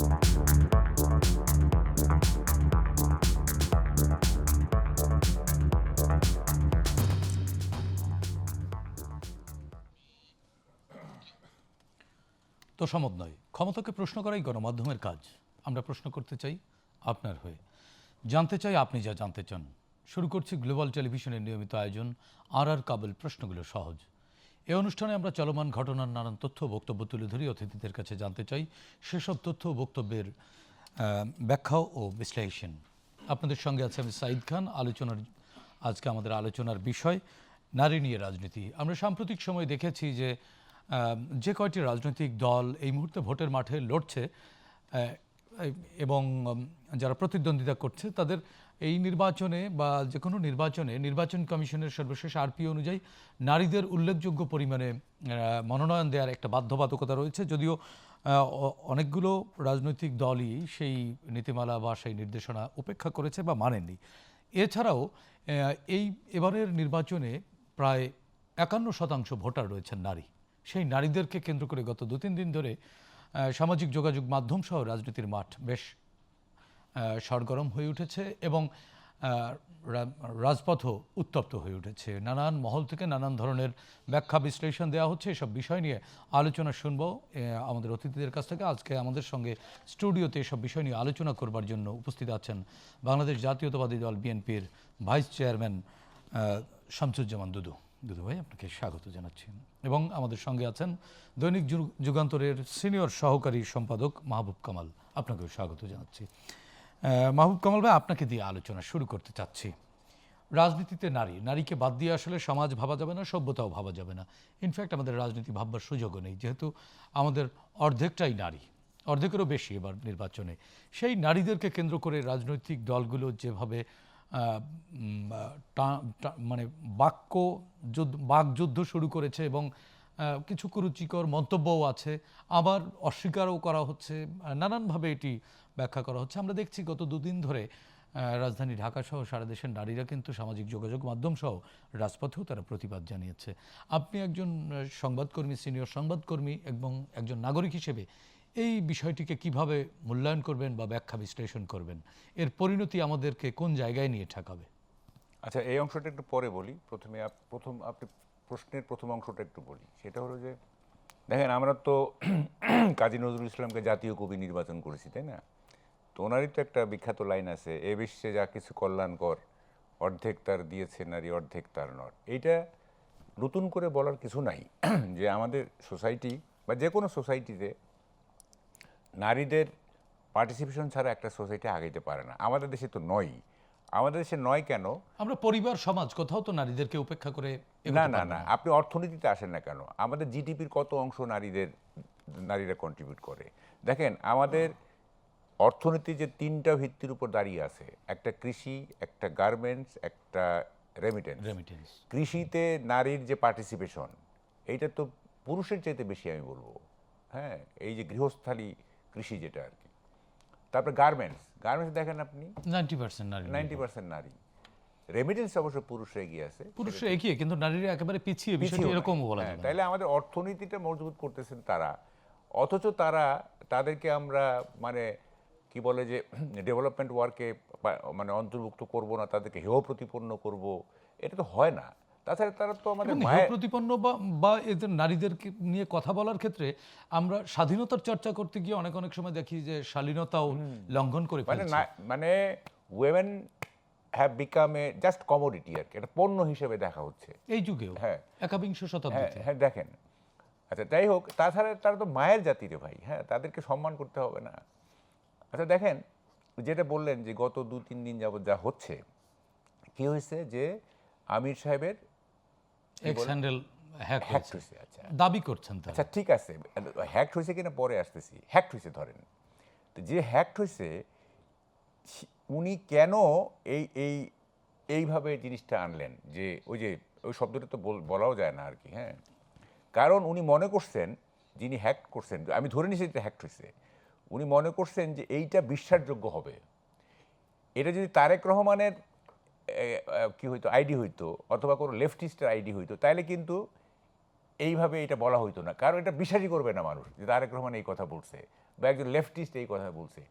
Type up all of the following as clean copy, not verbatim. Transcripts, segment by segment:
তোষামোদ নয়, ক্ষমতাকে প্রশ্ন করাই গণমাধ্যমের কাজ। আমরা প্রশ্ন করতে চাই আপনার হয়ে, জানতে চাই আপনি যা জানতে চান। শুরু করছি গ্লোবাল টেলিভিশনের নিয়মিত আয়োজন আর কাবুল প্রশ্নগুলো সহজ। এই অনুষ্ঠানে আমরা চলমান ঘটনার নানান তথ্য বক্তব্য তুলে ধরি, অতিথিদের কাছে জানতে চাই সেসব তথ্য বক্তব্যের ব্যাখ্যা ও বিশ্লেষণ। আপনাদের সঙ্গে আছে আমি সাঈদ খান। আজকে আমাদের আলোচনার বিষয় নারী নিয়ে রাজনীতি। আমরা সাম্প্রতিক সময় দেখেছি যে কয়টি রাজনৈতিক দল এই মুহূর্তে ভোটের মাঠে লড়ছে এবং যারা প্রতিদ্বন্দ্বিতা করছে, তাদের এই নির্বাচনে বা যে কোনো নির্বাচনে নির্বাচন কমিশনের সর্বশেষ আরপি অনুযায়ী নারীদের উল্লেখযোগ্য পরিমাণে মনোনয়ন দেওয়ার একটা বাধ্যবাধকতা রয়েছে। যদিও অনেকগুলো রাজনৈতিক দলই সেই নীতিমালা বা সেই নির্দেশনা উপেক্ষা করেছে বা মানেননি। এছাড়াও এবারের নির্বাচনে প্রায় 51% ভোটার রয়েছেন নারী। সেই নারীদেরকে কেন্দ্র করে গত 2-3 দিন ধরে সামাজিক যোগাযোগ মাধ্যম সহ রাজনীতির মাঠ বেশ সরগরম হয়ে উঠেছে এবং রাজপথও উত্তপ্ত হয়ে উঠেছে। নানান মহল থেকে নানান ধরনের ব্যাখ্যা বিশ্লেষণ দেওয়া হচ্ছে। এসব বিষয় নিয়ে আলোচনা শুনবো আমাদের অতিথিদের কাছ থেকে। আজকে আমাদের সঙ্গে স্টুডিওতে এসব বিষয় নিয়ে আলোচনা করবার জন্য উপস্থিত আছেন বাংলাদেশ জাতীয়তাবাদী দল বিএনপির ভাইস চেয়ারম্যান শামসুজ্জামান দুদু। দুদু ভাই, আপনাকে স্বাগত জানাচ্ছি। এবং আমাদের সঙ্গে আছেন দৈনিক যুগান্তরের সিনিয়র সহকারী সম্পাদক মাহবুব কামাল, আপনাকেও স্বাগত জানাচ্ছি। মাহবুব কামাল ভাই, আপনাকে দিয়ে আলোচনা শুরু করতে চাচ্ছি। রাজনীতিতে নারীকে বাদ দিয়ে আসলে সমাজ ভাবা যাবে না, সভ্যতাও ভাবা যাবে না। ইনফ্যাক্ট আমাদের রাজনীতি ভাববার সুযোগও নেই, যেহেতু আমাদের অর্ধেকটাই নারী, অর্ধেকেরও বেশি এবার নির্বাচনে। সেই নারীদেরকে কেন্দ্র করে রাজনৈতিক দলগুলো যেভাবে মানে বাকযুদ্ধ শুরু করেছে এবং কিছু কুরুচিকর মন্তব্যও আছে, আবার অস্বীকারও করা হচ্ছে, নানানভাবে এটি ব্যাখ্যা করা হচ্ছে। আমরা দেখছি গত 2 দিন ধরে রাজধানী ঢাকা সহ সারা দেশের নারীরা কিন্তু সামাজিক যোগাযোগ মাধ্যম সহ রাজপথেও তারা প্রতিবাদ জানিয়েছে। আপনি একজন সংবাদকর্মী, সিনিয়র সংবাদকর্মী এবং একজন নাগরিক হিসেবে এই বিষয়টিকে কিভাবে মূল্যায়ন করবেন বা ব্যাখ্যা বিশ্লেষণ করবেন? এর পরিণতি আমাদেরকে কোন জায়গায় নিয়ে ঠেকাবে? আচ্ছা, এই অংশটা একটু পরে বলি। আপনি প্রশ্নের প্রথম অংশটা একটু বলি। সেটা হলো যে, দেখেন, আমরা তো কাজী নজরুল ইসলামকে জাতীয় কবি নির্বাচন করেছি, তাই না? তো ওনারই তো একটা বিখ্যাত লাইন আছে, এ বিশ্বে যা কিছু কল্যাণকর, অর্ধেক তার দিয়েছে নারী, অর্ধেক তার নর। এইটা নতুন করে বলার কিছু নাই যে আমাদের সোসাইটি বা যে কোনো সোসাইটিতে নারীদের পার্টিসিপেশন ছাড়া একটা সোসাইটি আগাইতে পারে না। আমাদের দেশে তো নয়। আমাদের দেশে নয় কেন? আমরা পরিবার সমাজ কোথাও তো নারীদেরকে উপেক্ষা করে না না না, আপনি অর্থনীতিতে আসেন না কেন? আমাদের জিডিপির কত অংশ নারীরা কন্ট্রিবিউট করে? দেখেন, আমাদের অর্থনীতি যে 3টা ভিত্তির উপর দাঁড়িয়ে আছে, একটা কৃষি, একটা গার্মেন্টস, একটা রেমিটেন্স। কৃষিতে নারীর যে পার্টিসিপেশন, এইটা তো পুরুষের চাইতে বেশি আমি বলবো। হ্যাঁ, এই যে গৃহস্থালী কৃষি যেটা আর কি। তারপরে গার্মেন্টস দেখেন আপনি 90% নারী। রেমিটেন্স অবশ্য পুরুষরা এগিয়ে আছে, পুরুষরা এগিয়ে, কিন্তু নারীরা একেবারে পিছিয়ে, বিষয়টি এরকমও বলা যায়। তাইলে আমাদের অর্থনীতিটা মজবুত করতেছেন তারা, অথচ তাদেরকে আমরা মানে কি বলে যে ডেভেলপমেন্ট ওয়ার্কে মানে অন্তর্ভুক্ত করব না, তাদেরকে হেয় প্রতিপন্ন করব, এটা তো হয় না। তাছাড়া তারা তো আমাদের হেয় প্রতিপন্ন বা এদের নারীদেরকে নিয়ে কথা বলার ক্ষেত্রে আমরা স্বাধীনতার চর্চা করতে গিয়ে অনেক সময় দেখি যে শালীনতাও লঙ্ঘন করে ফেলছে। মানে women have become a just commodity আর কি, এটা পণ্য হিসেবে দেখা হচ্ছে এই যুগেও। হ্যাঁ, 21 শতাব্দীতে। হ্যাঁ, দেখেন। আচ্ছা, যাই হোক, তাছাড়া তারা তো মায়ের জাতিরে ভাই। হ্যাঁ, তাদেরকে সম্মান করতে হবে না? আচ্ছা, দেখেন, যেটা বললেন যে গত 2-3 দিন যাবত যা হচ্ছে, কি হয়েছে যে আমির সাহেবের হ্যাক হয়েছে, আচ্ছা দাবি করছেন। আচ্ছা, ঠিক আছে, হ্যাক হয়েছে কিনা পরে আসতেছি। হ্যাক হয়েছে ধরেন, তো যে হ্যাক হয়েছে উনি কেন এইভাবে জিনিসটা আনলেন, যে ওই শব্দটা তো বলাও যায় না আর কি। হ্যাঁ, কারণ উনি মনে করছেন, যিনি হ্যাক করছেন, আমি ধরে নিয়েছি এটা হ্যাক হয়েছে, উনি মনে করছেন যে এইটা বিশ্বাসযোগ্য হবে। এটা যদি তারেক রহমানের কি হইতো, আইডি হইতো, অথবা কোনো লেফটিস্টের আইডি হইতো, তাহলে কিন্তু এইভাবে এটা বলা হইতো না, কারণ এটা বিশ্বাসই করবে না মানুষ যে তারেক রহমান এই কথা বলছে, বা একজন লেফটিস্ট এই কথা বলছে।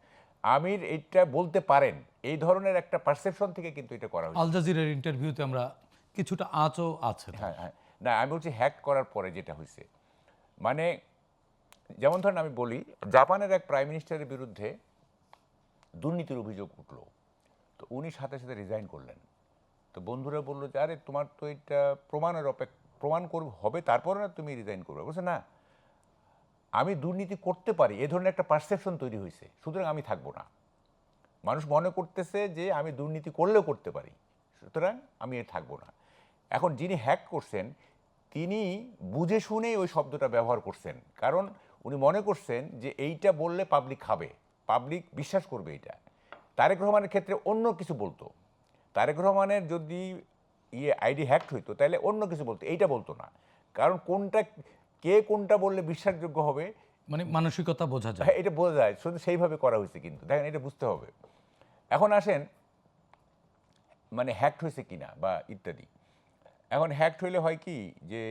আমির এইটা বলতে পারেন, এই ধরনের একটা পারসেপশন থেকে কিন্তু এটা করা হয়েছে। আল জাজিরার ইন্টারভিউতে আমরা কিছুটা আঁচও আছে তার। হ্যাঁ হ্যাঁ, না আমি বলছি হ্যাক করার পরে যেটা হয়েছে, মানে যেমন ধরেন আমি বলি, জাপানের এক প্রাইম মিনিস্টারের বিরুদ্ধে দুর্নীতির অভিযোগ উঠলো, তো উনি সাথে সাথে রিজাইন করলেন। তো বন্ধুরা বললো যে আরে তোমার তো এটা প্রমাণ করবে হবে তারপরে না তুমি রিজাইন করবে। বলছে না, আমি দুর্নীতি করতে পারি এ ধরনের একটা পারসেপশন তৈরি হয়েছে, সুতরাং আমি থাকবো না। মানুষ মনে করতেছে যে আমি দুর্নীতি করলেও করতে পারি, সুতরাং আমি এর থাকবো না। এখন যিনি হ্যাক করছেন তিনি বুঝে শুনেই ওই শব্দটা ব্যবহার করছেন, কারণ উনি মনে করছেন যে এইটা বললে পাবলিক খাবে, পাবলিক বিশ্বাস করবে এইটা। তারেক রহমানের ক্ষেত্রে অন্য কিছু বলতো, তারেক রহমানের যদি আইডি হ্যাক হইতো তাহলে অন্য কিছু বলতো, এইটা বলতো না। কারণ কে কোনটা বললে বিশ্বাসযোগ্য হবে, মানে মানসিকতা বোঝা যায়। হ্যাঁ এটা বোঝা যায়, শুধু সেইভাবে করা হয়েছে। কিন্তু দেখেন এটা বুঝতে হবে। এখন আসেন মানে হ্যাকড হয়েছে কিনা বা ইত্যাদি। এখন হ্যাকড হইলে হয় কি যে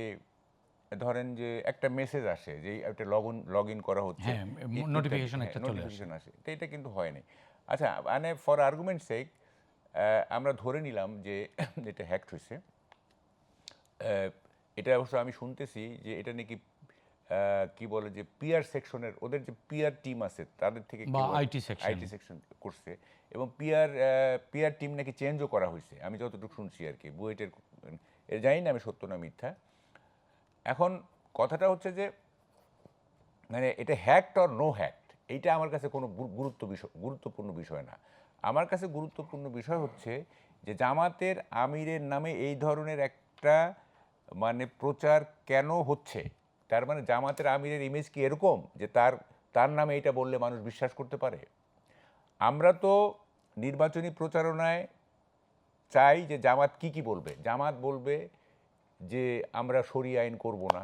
ধরেন যে একটা মেসেজ আসে যে একটা লগ ইন করা হচ্ছে, হ্যাঁ, নোটিফিকেশন একটা চলে আসে। নোটিফিকেশন আসে, তো এটা কিন্তু হয়নি। আচ্ছা মানে ফর আর্গুমেন্ট সেক আমরা ধরে নিলাম যে এটা হ্যাকড হয়েছে। এটা অবশ্য আমি শুনতেছি যে এটা নাকি কি বলে যে পিআর সেকশনের, ওদের যে পিআর টিম আছে তাদের থেকে বা IT section। আইটি সেকশন করছে, এবং পিআর টিম নাকি চেঞ্জও করা হয়েছে, আমি যতটুকু শুনছি আর কি। বুয়েটের জানি না আমি সত্য না মিথ্যা। এখন কথাটা হচ্ছে যে মানে এটা হ্যাকড অর নো হ্যাকড, এইটা আমার কাছে কোনো গুরুত্বপূর্ণ বিষয় না। আমার কাছে গুরুত্বপূর্ণ বিষয় হচ্ছে যে জামাতের আমিরের নামে এই ধরনের একটা মানে প্রচার কেন হচ্ছে। তার মানে জামাতের আমিরের ইমেজ কি এরকম যে তার নামে এটা বললে মানুষ বিশ্বাস করতে পারে? আমরা তো নির্বাচনী প্রচারণায় চাই যে জামাত কি বলবে। জামাত বলবে যে আমরা শরিয়া আইন করব না,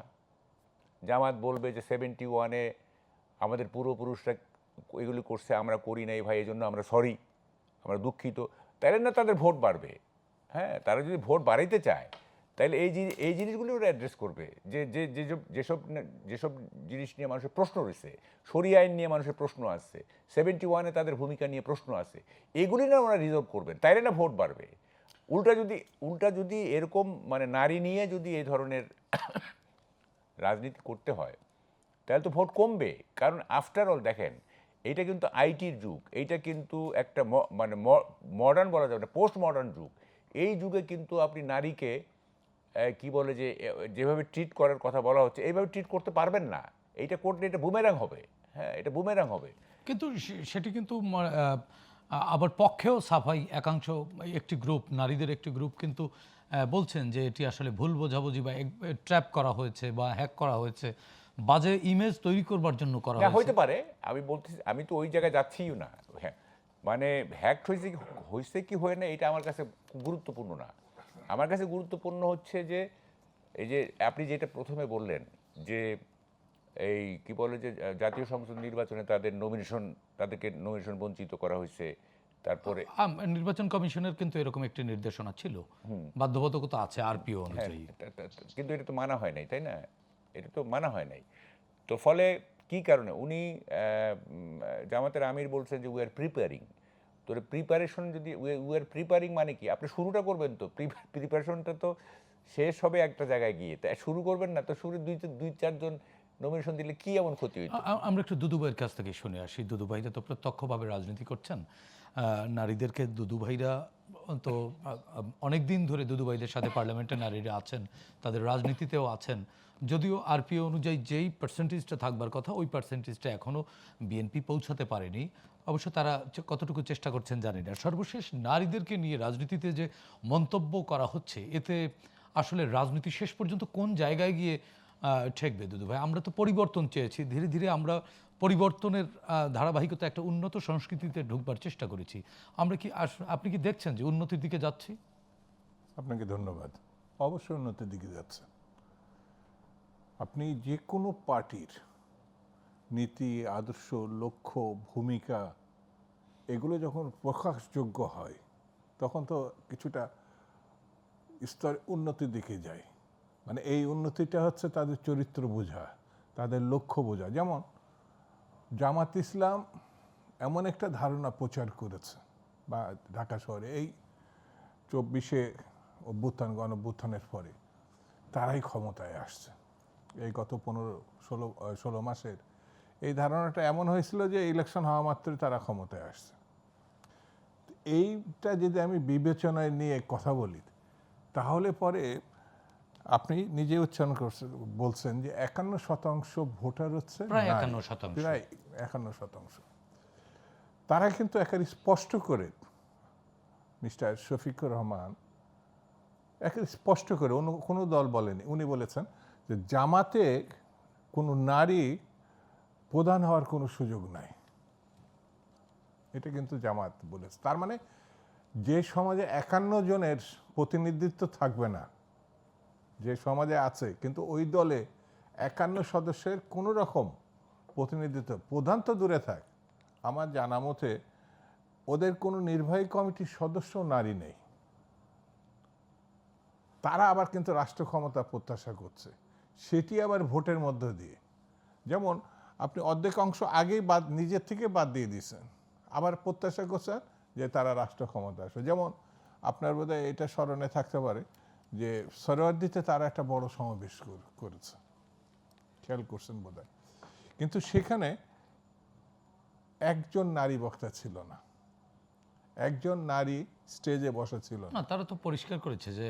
জামাত বলবে যে 71-এ আমাদের পূর্বপুরুষরা এগুলি করছে, আমরা করি নাই ভাই, এই জন্য আমরা সরি, আমরা দুঃখিত। তাহলে না তাদের ভোট বাড়বে। হ্যাঁ, তারা যদি ভোট বাড়াইতে চায় তাহলে এই জিনিসগুলি ওরা অ্যাড্রেস করবে। যেসব জিনিস নিয়ে মানুষের প্রশ্ন রয়েছে, শরিয়া আইন নিয়ে মানুষের প্রশ্ন আসছে, 71-এ তাদের ভূমিকা নিয়ে প্রশ্ন আছে, এগুলি না ওরা রিজলভ করবেন, তাইলে না ভোট বাড়বে। উল্টা যদি এরকম মানে নারী নিয়ে যদি এই ধরনের রাজনীতি করতে হয় তাহলে তো ভোট কমবে। কারণ আফটার অল দেখেন এইটা কিন্তু আইটির যুগ, এইটা কিন্তু একটা মানে মডার্ন বলা যাবে না, পোস্ট মডার্ন যুগ। এই যুগে কিন্তু আপনি নারীকে কি বলে যে যেভাবে ট্রিট করার কথা বলা হচ্ছে এইভাবে ট্রিট করতে পারবেন না। এইটা করলে এটা বুমেরাং হবে। হ্যাঁ, এটা বুমেরাং হবে। কিন্তু সেটি কিন্তু আবার পক্ষেও সাফাই একাংশ, একটি গ্রুপ, নারীদের একটি গ্রুপ কিন্তু বলছেন যে এটি আসলে ভুল বোঝাবুঝি বা ট্র্যাপ করা হয়েছে বা হ্যাক করা হয়েছে, বাজে ইমেজ তৈরি করবার জন্য করা হ্যাঁ হয়েছে। হইতে পারে, আমি বলতেছি, আমি তো ওই জায়গায় যাচ্ছিও না। হ্যাঁ, মানে হ্যাক হয়েছে কি হয় না এটা আমার কাছে গুরুত্বপূর্ণ না। আমার কাছে গুরুত্বপূর্ণ হচ্ছে যে এই যে আপনি যেটা প্রথমে বললেন যে এই কি বলে যে জাতীয় সংসদ নির্বাচনে তাদেরকে নমিনেশন বঞ্চিত করা হয়েছে। তারপরে নির্বাচন কমিশনের কিন্তু এরকম একটি নির্দেশনা ছিল, বাধ্যবাধকতা আছে আরপিও হ্যাঁ, অনুযায়ী। কিন্তু এটা তো মানা হয় নাই, তাই না? এটা তো মানা হয় নাই। তো ফলে কি কারণে উনি জামাতের আমির বলছেন যে উই আর প্রিপেয়ারিং। তো প্রিপারেশন যদি উই আর প্রিপেয়ারিং মানে কি? আপনি শুরুটা করবেন, তো প্রিপারেশনটা তো শেষ হবে একটা জায়গায় গিয়ে, তাই শুরু করবেন না। তো শুরু 2-4 জন নমিনেশন দিলে কি এমন ক্ষতি হইতো? আমরা একটু দুদু ভাইয়ের কাছ থেকে শুনে আসি। দুদু ভাইরা তো প্রত্যক্ষভাবে রাজনীতি করছেন। নারীদেরকে দুদু ভাইরা তো অনেক দিন ধরে দুদু ভাইদের সাথে পার্লামেন্টে নারীরা আছেন, তাদের রাজনীতিতেও আছেন। যদিও আরপিও অনুযায়ী যেই পার্সেন্টেজটা থাকবার কথা ওই পার্সেন্টেজটা এখনও বিএনপি পৌঁছাতে পারেনি। অবশ্য তারা কতটুকু চেষ্টা করছেন জানি না। সর্বশেষ নারীদেরকে নিয়ে রাজনীতিতে যে মন্তব্য করা হচ্ছে, এতে আসলে রাজনীতি শেষ পর্যন্ত কোন জায়গায় গিয়ে ঠেকবে দুদু ভাই? আমরা তো পরিবর্তন চেয়েছি, ধীরে ধীরে আমরা পরিবর্তনের ধারাবাহিকতা একটা উন্নত সংস্কৃতিতে ঢুকবার চেষ্টা করেছি। আমরা কি আপনি কি দেখছেন যে উন্নতির দিকে যাচ্ছি? আপনাকে ধন্যবাদ। অবশ্যই উন্নতির দিকে যাচ্ছে। আপনি যে কোনো পার্টির নীতি, আদর্শ, লক্ষ্য, ভূমিকা এগুলো যখন প্রকাশযোগ্য হয় তখন তো কিছুটা স্তর উন্নতির দিকে যায়। মানে এই উন্নতিটা হচ্ছে তাদের চরিত্র বোঝা, তাদের লক্ষ্য বোঝা। যেমন জামাত ইসলাম এমন একটা ধারণা প্রচার করেছে, বা ঢাকা শহরে এই 24-এ গণ অভ্যুত্থানের পরে তারাই ক্ষমতায় আসছে। এই গত 15-16 মাসের এই ধারণাটা এমন হয়েছিল যে ইলেকশন হওয়া মাত্রই তারা ক্ষমতায় আসছে। এইটা যদি আমি বিবেচনায় নিয়ে কথা বলি, তাহলে পরে আপনি নিজে উচ্চারণ বলছেন যে 51% ভোটার হচ্ছে প্রায় নারী। 51%। প্রায় 51%। তারা কিন্তু একেবারে স্পষ্ট করে, মিস্টার শফিকুর রহমান একেবারে স্পষ্ট করে, অন্য কোনো দল বলেনি, উনি বলেছেন যে জামাতে কোনো নারী প্রধান হওয়ার কোনো সুযোগ নাই। এটা কিন্তু জামাত বলেছে। তার মানে যে সমাজে 51 জনের প্রতিনিধিত্ব থাকবে না, যে সমাজে আছে কিন্তু ওই দলে 51 সদস্যের কোনো রকম প্রতিনিধিত্ব, প্রধান তো দূরে থাক, আমার জানা মতে ওদের কোনো নির্বাহী কমিটির সদস্য নারী নেই। তারা আবার কিন্তু রাষ্ট্র ক্ষমতা প্রত্যাশা করছে, সেটি আবার ভোটের মধ্য দিয়ে। যেমন আপনি অর্ধেক অংশ আগেই নিজের থেকে বাদ দিয়ে দিয়েছেন, আবার প্রত্যাশা করছেন যে তারা রাষ্ট্র ক্ষমতা আসবে। যেমন আপনার বোধহয় এটা স্মরণে থাকতে পারে যে সরোয়ার্দিতে তারা একটা বড় সমাবেশ করেছে, খেয়াল করছেন বোধহয়, কিন্তু সেখানে একজন নারী বক্তা ছিল না, একজন নারী স্টেজে বসা ছিল না। না, তারা তো পরিষ্কার করেছে যে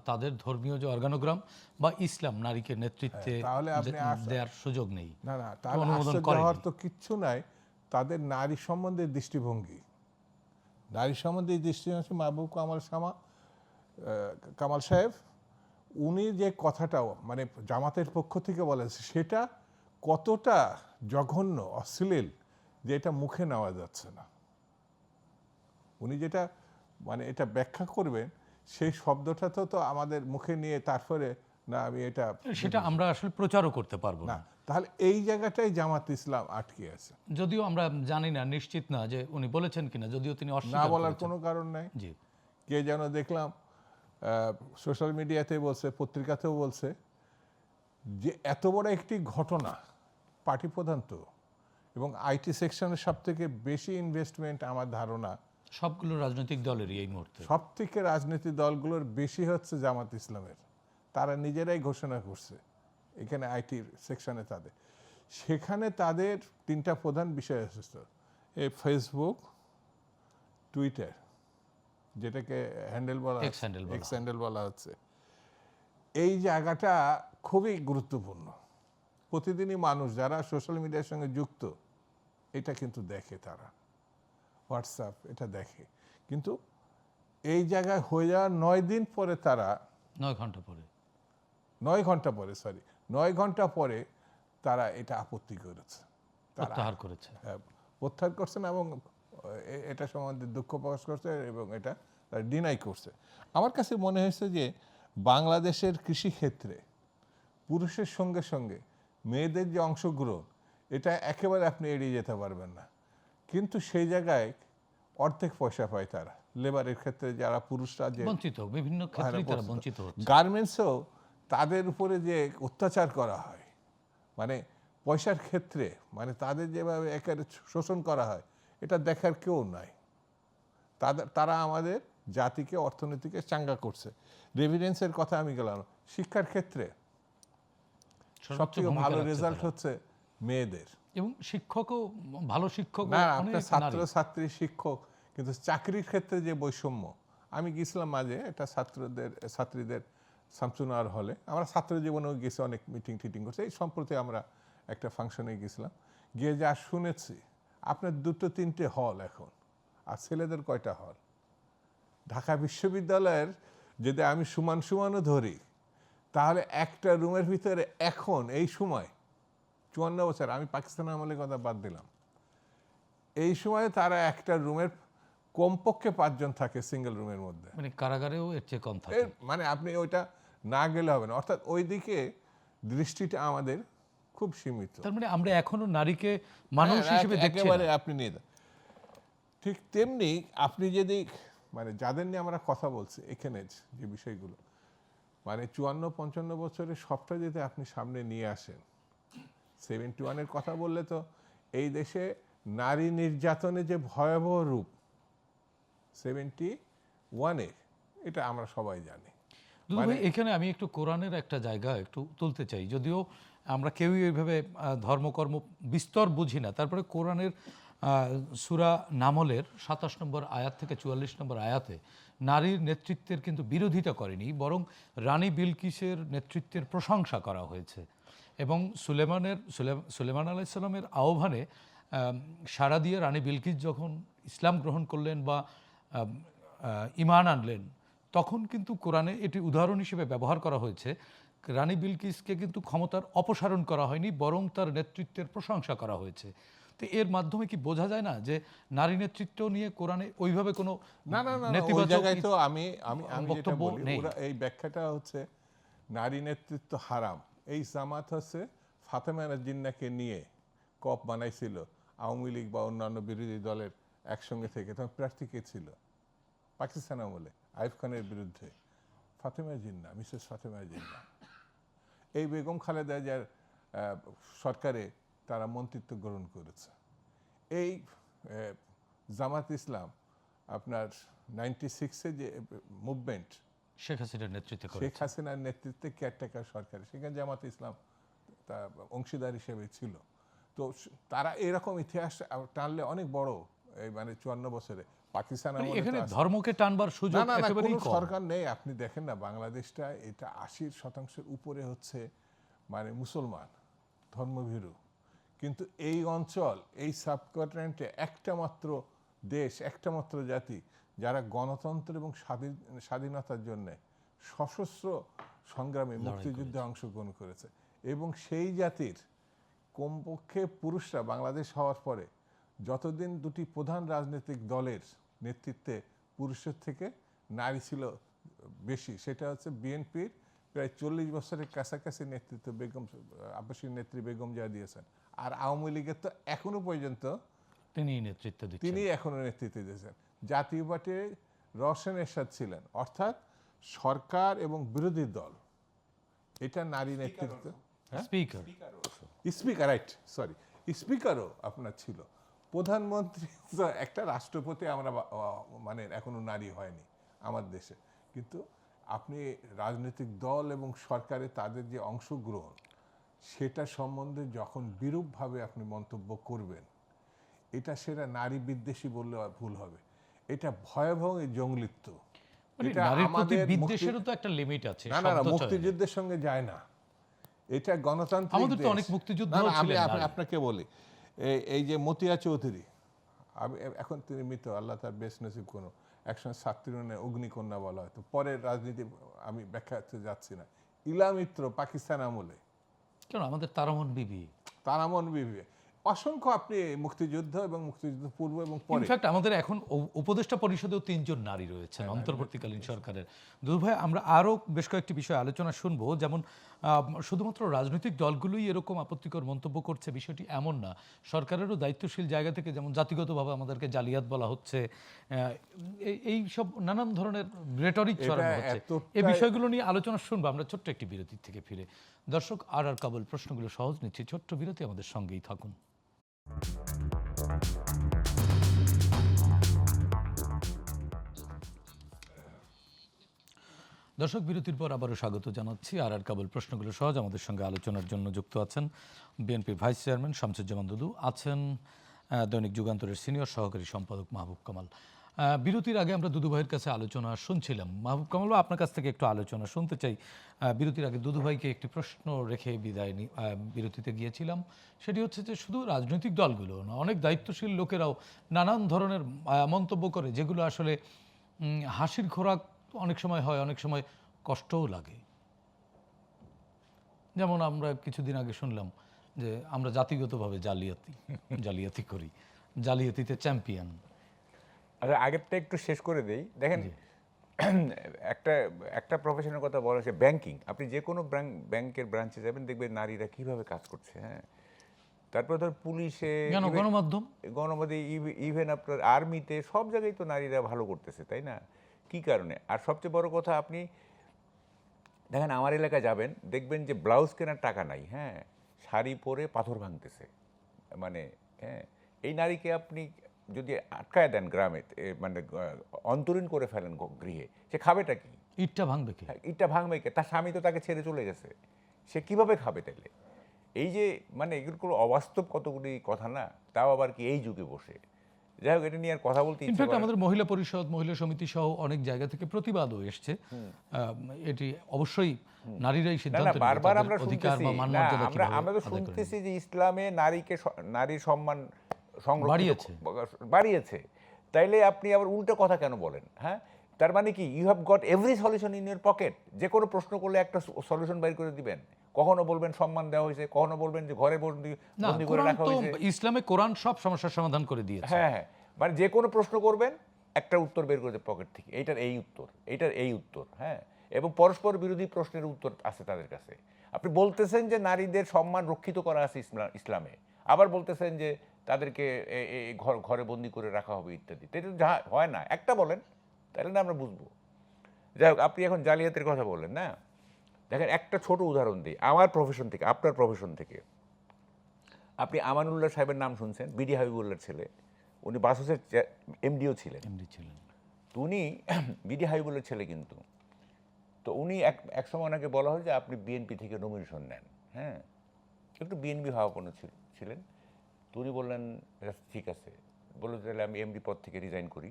তাদের ধর্মীয় যে অর্গানোগ্রাম বা ইসলাম নারীকে নেতৃত্বে তাহলে আপনি দেওয়ার সুযোগ নেই। না, তাহলে অনুমোদন আশ্চর্য করেনি। হওয়ার তো কিচ্ছু নাই। তাদের নারী সম্বন্ধে দৃষ্টিভঙ্গি, নারী সম্বন্ধে দৃষ্টিভঙ্গি মাহবুব কামাল সাহেব, উনি যে কথাটাও মানে জামাতের পক্ষ থেকে বলেছে সেটা কতটা জঘন্য অশ্লীল যে এটা মুখে নেওয়া যাচ্ছে না। উনি যেটা মানে এটা ব্যাখ্যা করবেন, সেই শব্দটা তো আমাদের মুখে নিয়ে তারপরে না আমি এটা সেটা আমরা আসলে প্রচারও করতে পারবো না, না। তাহলে এই জায়গাটাই জামাত ইসলাম আটকে আছে। যদিও আমরা জানি না, নিশ্চিত না যে উনি বলেছেন কিনা, যদিও তিনি না অস্বীকার বলার করেছেন। কোনো কারণ নাই। জি, কে যেন দেখলাম সোশ্যাল মিডিয়াতে বলছে, পত্রিকাতেও বলছে যে এত বড় একটি ঘটনা, পার্টি প্রধান তো, এবং আইটি সেকশনের সব থেকে বেশি ইনভেস্টমেন্ট আমার ধারণা সবগুলো রাজনৈতিক দলেরই এই মুহূর্তে। সব থেকে রাজনীতি দলগুলোর বেশি হচ্ছে জামাত ইসলামের। তারা নিজেরাই ঘোষণা করছে এখানে আইটি সেকশনে তাদের, সেখানে তাদের 3টা প্রধান বিষয় এসেছে, এই ফেসবুক, টুইটার, যেটাকে হ্যান্ডেল বলা X handle বলা এক্স হ্যান্ডেল বলা হচ্ছে, এই জায়গাটা খুবই গুরুত্বপূর্ণ। প্রতিদিনই মানুষ যারা সোশ্যাল মিডিয়ার সঙ্গে যুক্ত এটা কিন্তু দেখে, তারা হোয়াটসঅ্যাপ এটা দেখে, কিন্তু এই জায়গায় হয়ে যাওয়ার 9 দিন পরে তারা 9 ঘন্টা পরে 9 ঘন্টা পরে 9 ঘন্টা পরে তারা এটা আপত্তি করেছে, তারা প্রত্যাহার করেছে। প্রত্যাহার করছেন এবং এটা সম্বন্ধে দুঃখ প্রকাশ করছে এবং এটা ডিনাই করছে। আমার কাছে মনে হয়েছে যে বাংলাদেশের কৃষিক্ষেত্রে পুরুষের সঙ্গে সঙ্গে মেয়েদের যে অংশগ্রহণ, এটা একেবারে আপনি এড়িয়ে যেতে পারবেন না, কিন্তু সেই জায়গায় অর্ধেক পয়সা পায় তারা। লেবারের ক্ষেত্রে যারা পুরুষরা যে বঞ্চিত, বিভিন্ন ক্ষেত্রেই তারা বঞ্চিত হচ্ছে। গার্মেন্টসেও তাদের উপরে যে অত্যাচার করা হয়, মানে পয়সার ক্ষেত্রে, মানে তাদের যেভাবে একেবারে শোষণ করা হয়, এটা দেখার কেউ নাই। তারা আমাদের জাতিকে, অর্থনীতিকে চাঙ্গা করছে। রেভিডেন্সের কথা আমি গেলাম, শিক্ষার ক্ষেত্রে সবথেকে ভালো রেজাল্ট হচ্ছে মেয়েদের। এবং শিক্ষকও ভালো শিক্ষক, না, আপনার ছাত্র ছাত্রী শিক্ষক, কিন্তু চাকরির ক্ষেত্রে যে বৈষম্য। আমি গেছিলাম মাঝে এটা ছাত্রীদের শামসুনার হলে, আমরা ছাত্র জীবনেও গেছি, অনেক মিটিং টিটিং করছে। এই সম্প্রতি আমরা একটা ফাংশনে গেছিলাম, গিয়ে যা শুনেছি, আপনার 2-3টে হল এখন, আর ছেলেদের কয়টা হল। ঢাকা বিশ্ববিদ্যালয়ের যদি আমি সমানও ধরি, তাহলে একটা রুমের ভিতরে এখন এই সময় 54 বছর, আমি পাকিস্তান আমলের কথা বাদ দিলাম, এই সময়ে তারা একটা রুমের কমপক্ষে 5 জন থাকে সিঙ্গেল রুমের মধ্যে। মানে কারাগারেও এর চেয়ে কম থাকে। মানে আপনি ওইটা না গেলে হবে না, অর্থাৎ ওই দিকে দৃষ্টিটা আমাদের খুব সীমিত। তার মানে আমরা এখনো নারীকে মানুষ হিসেবে দেখছি একেবারে না। আপনি নিয়ে যান। ঠিক তেমনি আপনি যদি মানে যাদের নিয়ে আমরা কথা বলছি এখানে যে বিষয়গুলো, মানে 54-55 বছরের সবটা যদি আপনি সামনে নিয়ে আসেন, 71-এর কথা বললে তো এই দেশে নারী নির্যাতনের যে ভয়াবহ রূপ 71-এ, এটা আমরা সবাই জানি। দুদু ভাই, এখানে আমি একটু কোরআনের একটা জায়গা একটু তুলতে চাই, যদিও আমরা কেউই এইভাবে ধর্মকর্ম বিস্তর বুঝি না, তারপরে কোরআনের সূরা নামলের 27 নম্বর আয়াত থেকে 44 নম্বর আয়াতে নারীর নেতৃত্বের কিন্তু বিরোধিতা করেনি, বরং রানী বিলকিসের নেতৃত্বের প্রশংসা করা হয়েছে। এবং সুলেমান আলাইসাল্লামের আহ্বানে সাড়া দিয়ে রানী বিলকিস যখন ইসলাম গ্রহণ করলেন বা ঈমান আনলেন, তখন কিন্তু কোরআনে এটি উদাহরণ হিসেবে ব্যবহার করা হয়েছে। রানী বিলকিসকে কিন্তু ক্ষমতার অপসারণ করা হয়নি, বরং তার নেতৃত্বের প্রশংসা করা হয়েছে। তো এর মাধ্যমে কি বোঝা যায় না যে নারী নেতৃত্ব নিয়ে কোরআনে ওইভাবে কোনো না, ওই নেতিবাচক জায়গায় তো আমি যেটা বক্তব্য বলি, নেই? ওরা এই ব্যাখ্যাটা হচ্ছে নারী নেতৃত্ব হারাম। এই জামাত হচ্ছে ফাতেমা জিন্নাহকে নিয়ে কপ বানাইছিল আওয়ামী লীগ বা অন্যান্য বিরোধী দলের একসঙ্গে থেকে। তখন প্রার্থী কে ছিল পাকিস্তান আমলে আইয়ুব খানের বিরুদ্ধে? ফাতেমা জিন্নাহ, মিসেস ফাতেমা জিন্নাহ। এই বেগম খালেদা জিয়ার সরকারে তারা মন্ত্রিত্ব গ্রহণ করেছে। এই জামাত ইসলাম আপনার 96-এ যে মুভমেন্ট, শেখ হাসিনার নেতৃত্বে শেখ করেছে। হাসিনার নেতৃত্বে কেয়ারটেকার সরকার, সেখানে জামাত ইসলাম তা অংশীদার হিসেবে ছিল। তো তারা এরকম ইতিহাস টানলে অনেক বড়, এই মানে 54 বছরে পাকিস্তান মানে আমলে তো এখানে আছে। ধর্মকে টানবার সুযোগ না, একেবারেই কোনো কম। সরকার নেই। আপনি দেখেন না, বাংলাদেশটা এটা 80% উপরে হচ্ছে মানে মুসলমান ধর্মভীরু, কিন্তু এই অঞ্চল, এই সাবকন্টিনেন্টে একটা মাত্র দেশ, একটা মাত্র জাতি যারা গণতন্ত্র এবং স্বাধীনতার জন্য সশস্ত্র সংগ্রামে মুক্তিযুদ্ধে অংশগ্রহণ করেছে। এবং সেই জাতির কমপক্ষে পুরুষরা বাংলাদেশ হওয়ার পরে যতদিন দুটি প্রধান রাজনৈতিক দলের নেতৃত্বে পুরুষের থেকে নারী ছিল বেশি, সেটা হচ্ছে বিএনপির প্রায় 40 বছরের কাছাকাছি নেতৃত্ব আব্বাসীর নেত্রী বেগম জিয়া দিয়েছেন। আর আওয়ামী লীগের তো এখনো পর্যন্ত তিনি নেতৃত্ব দিচ্ছেন। তিনি এখনো নেতৃত্ব দিয়েছেন। জাতীয় পার্টি রওশন এরশাদ ছিলেন, অর্থাৎ সরকার এবং বিরোধী দল, এটা নারী নেতৃত্ব। স্পিকার, স্পিকার, রাইট, সরি, স্পিকারও আপনার ছিল। প্রধানমন্ত্রী একটা রাষ্ট্রপতি আমরা মানে এখনো নারী হয়নি আমার দেশে। কিন্তু আপনি রাজনৈতিক দল এবং সরকারে তাদের যে অংশগ্রহণ, সেটা সম্বন্ধে যখন বিরূপভাবে আপনি মন্তব্য করবেন, এটা সেটা নারী বিদ্বেষী বললে ভুল হবে। এটা ভয়াবহ জঙ্গলিত্ব। মানে এটা নারীর প্রতি আমাদের বিদ্বেষেরও তো একটা লিমিট আছে। না, শব্দ চয়নে। মুক্তিযুদ্ধের সঙ্গে যায় না। এটা গণতান্ত্রিক আমাদের তো দেশ। অনেক মুক্তিযোদ্ধা না, ছিলেন আমি নারী। আপনাকে বলি, এই যে মতিয়া চৌধুরী, আমি এখন তিনি মৃত, আল্লাহ তার বেশ নসিব করুন, একসময় ছাত্রী অগ্নিকন্যা বলা হয়তো, পরের রাজনীতি আমি ব্যাখ্যাতে যাচ্ছি না। ইলা মিত্র পাকিস্তান আমলে, কেন আমাদের তারামন বিবি, তারামন বিবি, অসংখ্য আপনি মুক্তিযুদ্ধ এবং মুক্তিযুদ্ধ পূর্ব এবং পরে। ইনফ্যাক্ট আমাদের এখন উপদেষ্টা পরিষদেও 3 জন নারী রয়েছেন অন্তর্বর্তীকালীন সরকারের। দুভাই, আমরা আরও বেশ কয়েকটি বিষয় আলোচনা শুনবো, যেমন শুধুমাত্র রাজনৈতিক দলগুলোই এরকম আপত্তিকর মন্তব্য করছে বিষয়টি এমন না। সরকারেরও দায়িত্বশীল জায়গা থেকে, যেমন জাতিগতভাবে আমাদেরকে জালিয়াত বলা হচ্ছে, এই সব নানান ধরনের রেটরিক ছড়ানো হচ্ছে। এই বিষয়গুলো নিয়ে আলোচনা শুনবো আমরা ছোট্ট একটি বিরতি থেকে ফিরে। দর্শক, আর কাবুল প্রশ্নগুলো সহজ নিচ্ছি, ছোট্ট বিরতি, আমাদের সঙ্গেই থাকুন। দর্শক, বিরতির পর আবারও স্বাগত জানাচ্ছি। আর কাবুল প্রশ্নগুলো সহজ, আমাদের সঙ্গে আলোচনার জন্য যুক্ত আছেন বিএনপির ভাইস চেয়ারম্যান শামসুজ্জামান দুদু, আছেন দৈনিক যুগান্তরের সিনিয়র সহকারী সম্পাদক মাহবুব কামাল। বিরতির আগে আমরা দুদু ভাইয়ের কাছে আলোচনা শুনছিলাম। মাহবুব কামাল, আপনার কাছ থেকে একটু আলোচনা শুনতে চাই। বিরতির আগে দুদু ভাইকে একটি প্রশ্ন রেখে বিরতিতে গিয়েছিলাম। সেটি হচ্ছে যে শুধু রাজনৈতিক দলগুলো না, অনেক দায়িত্বশীল লোকেরাও নানান ধরনের মন্তব্য করে, যেগুলো আসলে হাসির খোরাক অনেক সময় হয়, অনেক সময় কষ্টও লাগে। যেমন আমরা কিছুদিন আগে শুনলাম যে আমরা জাতিগতভাবে জালিয়াতি করি, জালিয়াতিতে চ্যাম্পিয়ন। আচ্ছা, আগেরটা একটু শেষ করে দেই। দেখেন, একটা প্রফেশনের কথা বলা হচ্ছে ব্যাংকিং। আপনি যে কোনো ব্যাংকের ব্রাঞ্চে যাবেন, দেখবেন নারীরা কিভাবে কাজ করছে। হ্যাঁ, তারপর ধর পুলিশে, গণমাধ্যম, ইভেন আপনার আর্মিতে, সব জায়গায় তো নারীরা ভালো করতেছে, তাই না? কি কারণে? আর সবচেয়ে বড় কথা, আপনি দেখেন আমার এলাকায় যাবেন, দেখবেন যে ব্লাউজ কেনার টাকা নাই, হ্যাঁ, শাড়ি পরে পাথর ভাঙতেছে, মানে হ্যাঁ, এই নারীকে আপনি যদি আটকায় দেন গ্রামে, মানে অন্তরীণ করে ফেলেন গৃহে, সে খাবেটা কি? ইটটা ভাঙবে কে? ইটটা ভাঙবে কে? তার স্বামী তো তাকে ছেড়ে চলে গেছে, সে কিভাবে খাবে তাইলে? এই যে মানে এগুলো অবাস্তব কতগুলি কথা না, তাও আবার কি এই যুগে বসে। যাই হোক, এটা নিয়ে আর কথা বলতে ইচ্ছা ইনফ্যাক্ট করে না। আমাদের মহিলা পরিষদ, মহিলা সমিতি সহ অনেক জায়গা থেকে প্রতিবাদও এসছে। এটি অবশ্যই নারীরাই না সিদ্ধান্ত না, নেবে বারবার তাদের আমরা অধিকার শুনতেছি, বা মান না মর্যাদা আমরা কিভাবে আমরা তো আদায় করে শুনতেছি নেবে। যে ইসলামে নারীর সম্মান সংরক্ষিত বাড়িয়েছে। বাড়িয়েছে। তাইলে আপনি আবার উল্টো কথা কেন বলেন? হ্যাঁ, তার মানে কি you have got every solution in your pocket? যে কোনো প্রশ্ন করলে একটা সলিউশন বের করে দিবেন। কখনো বলবেন সম্মান দেওয়া হয়েছে, কখনো বলবেন যে ঘরে বন্দি না, বন্দি করে কোরআন রাখা তো, হয়েছে। ইসলামে কোরআন সব সমস্যার সমাধান করে দিয়েছে। হ্যাঁ হ্যাঁ, মানে যে কোনো প্রশ্ন করবেন, একটা উত্তর বের করে পকেট থেকে, এইটার এই উত্তর, এইটার এই উত্তর। হ্যাঁ, এবং পরস্পর বিরোধী প্রশ্নের উত্তর আছে তাদের কাছে। আপনি বলতেছেন যে নারীদের সম্মান রক্ষিত করা আছে ইসলামে, আবার বলতেছেন যে তাদেরকে ঘরে বন্দি করে রাখা হবে ইত্যাদি। এটা যা হয় না, একটা বলেন, তাহলে না আমরা বুঝবো। যাই হোক, আপনি এখন জালিয়াতের কথা বললেন না, দেখেন একটা ছোট উদাহরণ দিই আমার প্রফেশন থেকে, আপনার প্রফেশন থেকে। আপনি আমানুল্লাহ সাহেবের নাম শুনছেন, বিডি হাবিবুল্লাহর ছেলে, উনি বাসসের এমডিও ছিলেন। এমডি ছিলেন। তো উনি বিডি হাবিবুল্লাহর ছেলে কিন্তু। তো উনি এক সময় ওনাকে বলা হয় যে আপনি বিএনপি থেকে নমিনেশন নেন। হ্যাঁ, একটু বিএনপি ভাবাপন্ন ছিলেন। তো উনি বললেন ঠিক আছে, বললো তাহলে আমি এমডি পদ থেকে রিজাইন করি।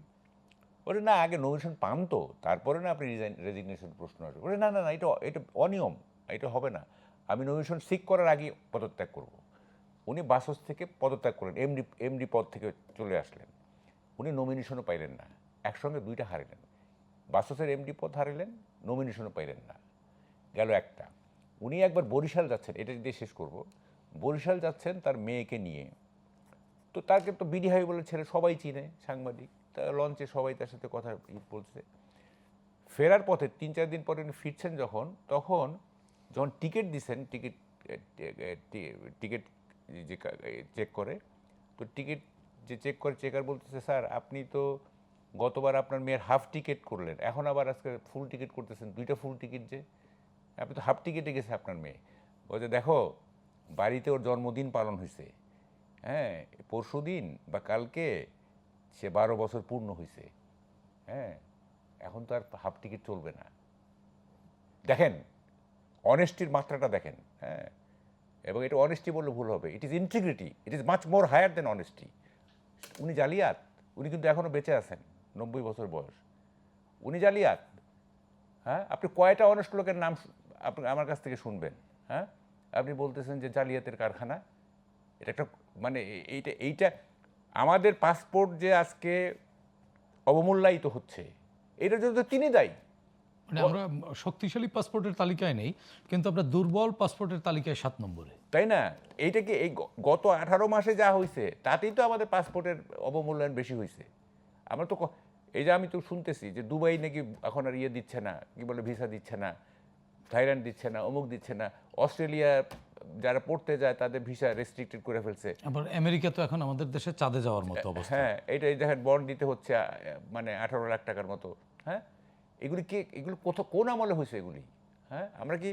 বলে না, আগে নমিনেশন পান তো, তারপরে না আপনি রেজিগনেশন প্রশ্ন আসবে। বলে না না না, এটা এটা অনিয়ম, এটা হবে না, আমি নমিনেশন সিক করার আগে পদত্যাগ করব। উনি বাসস থেকে পদত্যাগ করলেন, এমডি পদ থেকে চলে আসলেন। উনি নমিনেশনও পাইলেন না, একসঙ্গে দুইটা হারিলেন। বাসসের এমডি পদ হারিলেন, নমিনেশনও পাইলেন না, গেল একটা। উনি একবার বরিশাল যাচ্ছেন, এটা দিয়ে শেষ করব। বরিশাল যাচ্ছেন তার মেয়েকে নিয়ে। তো তাকে তো বিডি হাবিবুল্লাহর ছেলে সবাই চিনে, সাংবাদিক, তা লঞ্চে সবাই তার সাথে কথা বলছে। ফেরার পথে 3-4 দিন পরে উনি ফিরছেন তখন যখন টিকিট দিচ্ছেন, টিকিট যে চেক করে, তো টিকিট যে চেক করে, চেকার বলতেছে স্যার আপনি তো গতবার আপনার মেয়ের হাফ টিকিট করলেন, এখন আবার আজকে ফুল টিকিট করতেছেন, দুইটা ফুল টিকিট যে, আপনি তো হাফ টিকিটে গেছে আপনার মেয়ে। বলছে দেখো, বাড়িতে ওর জন্মদিন পালন হয়েছে, হ্যাঁ, পরশু দিন বা কালকে সে 12 বছর পূর্ণ হয়েছে। হ্যাঁ, এখন তো আর হাফ টিকিট চলবে না। দেখেন অনেস্টির মাত্রাটা দেখেন। হ্যাঁ, এবং এটা অনেস্টি বললে ভুল হবে, it is integrity, it is much more higher than honesty. উনি জালিয়াত, উনি কিন্তু এখনও বেঁচে আছেন, 90 বছর বয়স, উনি জালিয়াত। হ্যাঁ, আপনি কয়টা অনেস্ট লোকের নাম আপনি আমার কাছ থেকে শুনবেন? হ্যাঁ, আপনি বলতেছেন যে জালিয়াতের কারখানা। এটা একটা মানে এইটা আমাদের পাসপোর্ট যে আজকে অবমূল্যায়িত হচ্ছে, এটার জন্য তো তিনি দায়ী। মানে আমরা শক্তিশালী পাসপোর্টের তালিকায় নেই, কিন্তু আমরা দুর্বল পাসপোর্টের তালিকায় 7 নম্বরে। তাই না? এইটা কি এই গত 18 মাসে যা হয়েছে তাতেই তো আমাদের পাসপোর্টের অবমূল্যায়ন বেশি হয়েছে। আমরা তো এই যে আমি তো শুনতেছি যে দুবাই নাকি এখন আর ইয়ে দিচ্ছে না, কি বলে ভিসা দিচ্ছে না, থাইল্যান্ড দিচ্ছে না, অমুক দিচ্ছে না, অস্ট্রেলিয়া যারা পড়তে যায় তাদের ভিসা রেস্ট্রিক্টেড করে ফেলছে। আবার আমেরিকা তো এখন আমাদের দেশে চাঁদে যাওয়ার মতো অবস্থা। হ্যাঁ, এইটাই দেখেন বন্ড দিতে হচ্ছে মানে 18 লাখ টাকার মতো। হ্যাঁ, এগুলো কোন আমলে হয়েছে এগুলি? হ্যাঁ, আমরা কি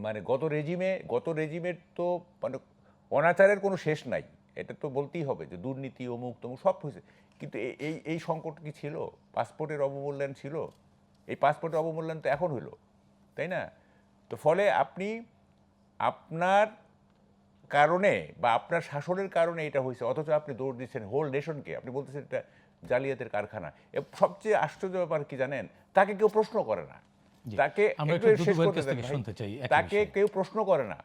মানে গত রেজিমের তো মানে অনাচারের কোনো শেষ নাই, এটা তো বলতেই হবে যে দুর্নীতি অমুক তমুক সব হয়েছে। কিন্তু এই সংকট কি ছিল? পাসপোর্টের অবমূল্যায়ন ছিল? এই পাসপোর্টের অবমূল্যায়ন তো এখন হইল, তাই না? তো ফলে আপনি আপনার কারণে বা আপনার শাসনের কারণে এটা হয়েছে, অথচ আপনি দৌড় দিচ্ছেন হোল নেশনকে, আপনি বলতেছেন এটা জালিয়াতের কারখানা। সবচেয়ে আশ্চর্য ব্যাপার কি জানেন? তাকে কেউ প্রশ্ন করে না। তাকে আমরা একটু একটু শেষ দুদুভাইয়ের করতে কাছ দেন থেকে ভাই। শুনতে চাই একই তাকে বিষয়ে। কেউ প্রশ্ন করে না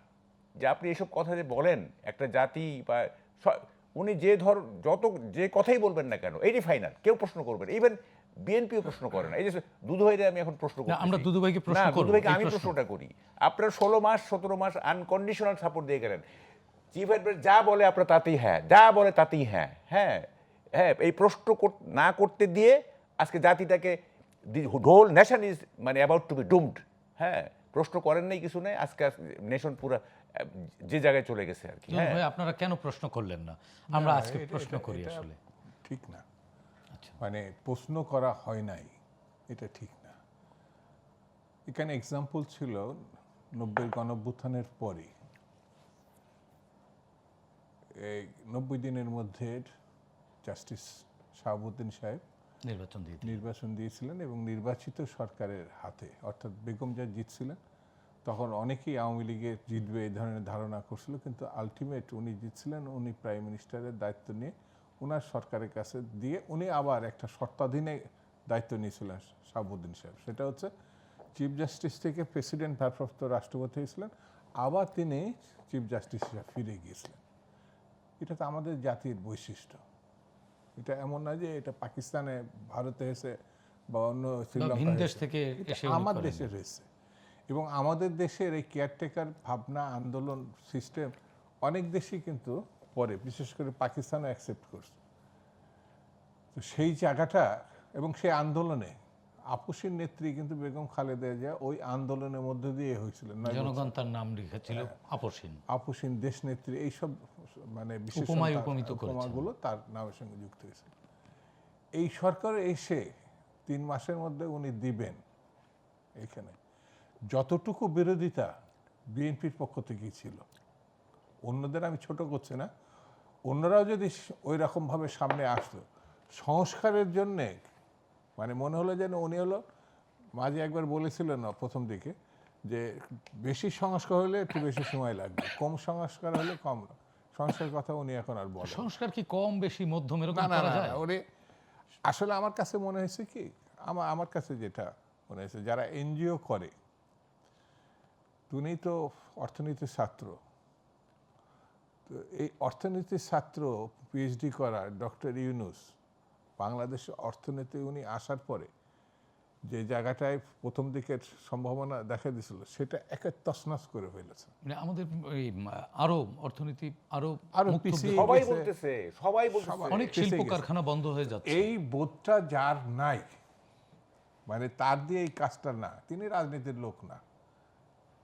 যে আপনি এসব কথা যে বলেন একটা জাতি বা উনি যে কথাই বলবেন না কেন, এইটি ফাইনাল, কেউ প্রশ্ন করবে না, ইভেন বিএনপিও প্রশ্ন করে না। এই যে দুদুভাইরে আমি এখন প্রশ্ন করছি, আমরা দুদুভাইকে প্রশ্ন করব, দুদুভাইকে এই আমি প্রশ্ন। প্রশ্নটা করি। আপনার 16 মাস 17 মাস আনকন্ডিশনাল সাপোর্ট দিয়ে গেলেন, চিফ অ্যাডভাইজার যা বলে আপনার তাতেই হ্যাঁ, যা বলে তাতেই হ্যাঁ। হ্যাঁ হ্যাঁ, এই প্রশ্ন না করতে দিয়ে আজকে জাতিটাকে হোল নেশন ইজ মানে অ্যাবাউট টু বি ডুমড। হ্যাঁ, প্রশ্ন করেন নাই, কিছু নেই, আজকে নেশন পুরো যে জায়গায় চলে গেছে আর কি। হ্যাঁ, দুদুভাই, আপনারা কেন প্রশ্ন করলেন না? আমরা না, আজকে প্রশ্ন করি এটা আসলে। ঠিক না। আচ্ছা। মানে প্রশ্ন করা হয় নাই, এটা ঠিক না। এখানে এক্সাম্পল ছিল 90-এর গণঅভ্যুত্থানের পরে এই 90 দিনের মধ্যে জাস্টিস শাহাবুদ্দিন সাহেব নির্বাচন দিয়েছিলেন এবং নির্বাচিত সরকারের হাতে, অর্থাৎ বেগম যা জিতছিলেন তখন অনেকেই আওয়ামী লীগের জিতবে এই ধরনের ধারণা করছিল, কিন্তু আলটিমেট উনি জিতছিলেন। উনি প্রাইম মিনিস্টারের দায়িত্ব নিয়ে ওনার সরকারের কাছে দিয়ে উনি আবার একটা শর্তাধীনে দায়িত্ব নিয়েছিলেন শাহাবুদ্দিন সাহেব। সেটা হচ্ছে চিফ জাস্টিস থেকে প্রেসিডেন্ট ভারপ্রাপ্ত রাষ্ট্রপতি হয়েছিলেন, আবার তিনি চিফ জাস্টিস হিসেবে ফিরে গিয়েছিলেন। এটা তো আমাদের জাতির বৈশিষ্ট্য। এটা এমন না যে এটা পাকিস্তানে, ভারতে এসে বা অন্য ভিন দেশ থেকে এসে আমার দেশে রয়েছে। এবং আমাদের দেশের এই কেয়ারটেকার ভাবনা, আন্দোলন সিস্টেম অনেক দেশই কিন্তু পরে, বিশেষ করে পাকিস্তানও অ্যাকসেপ্ট করছে। তো সেই জায়গাটা এবং সেই আন্দোলনে আপসীর নেত্রী কিন্তু বেগম খালেদা জিয়া ওই আন্দোলনের মধ্যে দিয়ে হয়েছিল। জনগণ তার নাম লিখেছিল আপসীন। আপসীন দেশনেত্রী, এইসব মানে বিশেষ উপমাগুলো তার নামের সঙ্গে যুক্ত হয়েছিল। এই সরকার এসে 3 মাসের মধ্যে উনি দিবেন, এখানে যতটুকু বিরোধিতা বিএনপির পক্ষ থেকেই ছিল। অন্যদের আমি ছোট করছি না, অন্যরাও যদি ওই রকমভাবে সামনে আসতো সংস্কারের জন্যে, মানে মনে হলো যেন উনি হলো, মাঝে একবার বলেছিলেন না প্রথম দিকে যে বেশি সংস্কার হলে একটু বেশি সময় লাগবে, কম সংস্কার হলে কম সংস্কারের কথা উনি এখন আর বলেন। সংস্কার কি কম বেশি মধ্যম এরকম না, করা যায়? ওরে আসলে আমার কাছে মনে হয়েছে কি, আমার কাছে যেটা মনে হয়েছে, যারা এনজিও করে, তুমি তো অর্থনীতির ছাত্র, তো এই অর্থনীতির ছাত্র পিএইচডি করা ডক্টর ইউনূস বাংলাদেশের অর্থনীতি উনি আসার পরে যে জায়গাটায় প্রথম দিকের সম্ভাবনা দেখা দিয়েছিল সেটা একে তছনছ করে ফেলেছে। মানে আমাদের এই আরো অর্থনীতি আরো পিছিয়ে সবাই গেছে। বলতেছে, সবাই বলতেছে অনেক শিল্প কারখানা বন্ধ হয়ে যাচ্ছে। এই বোধটা যার নাই, মানে তার দিয়ে এই কাজটা না, তিনি রাজনীতির লোক না,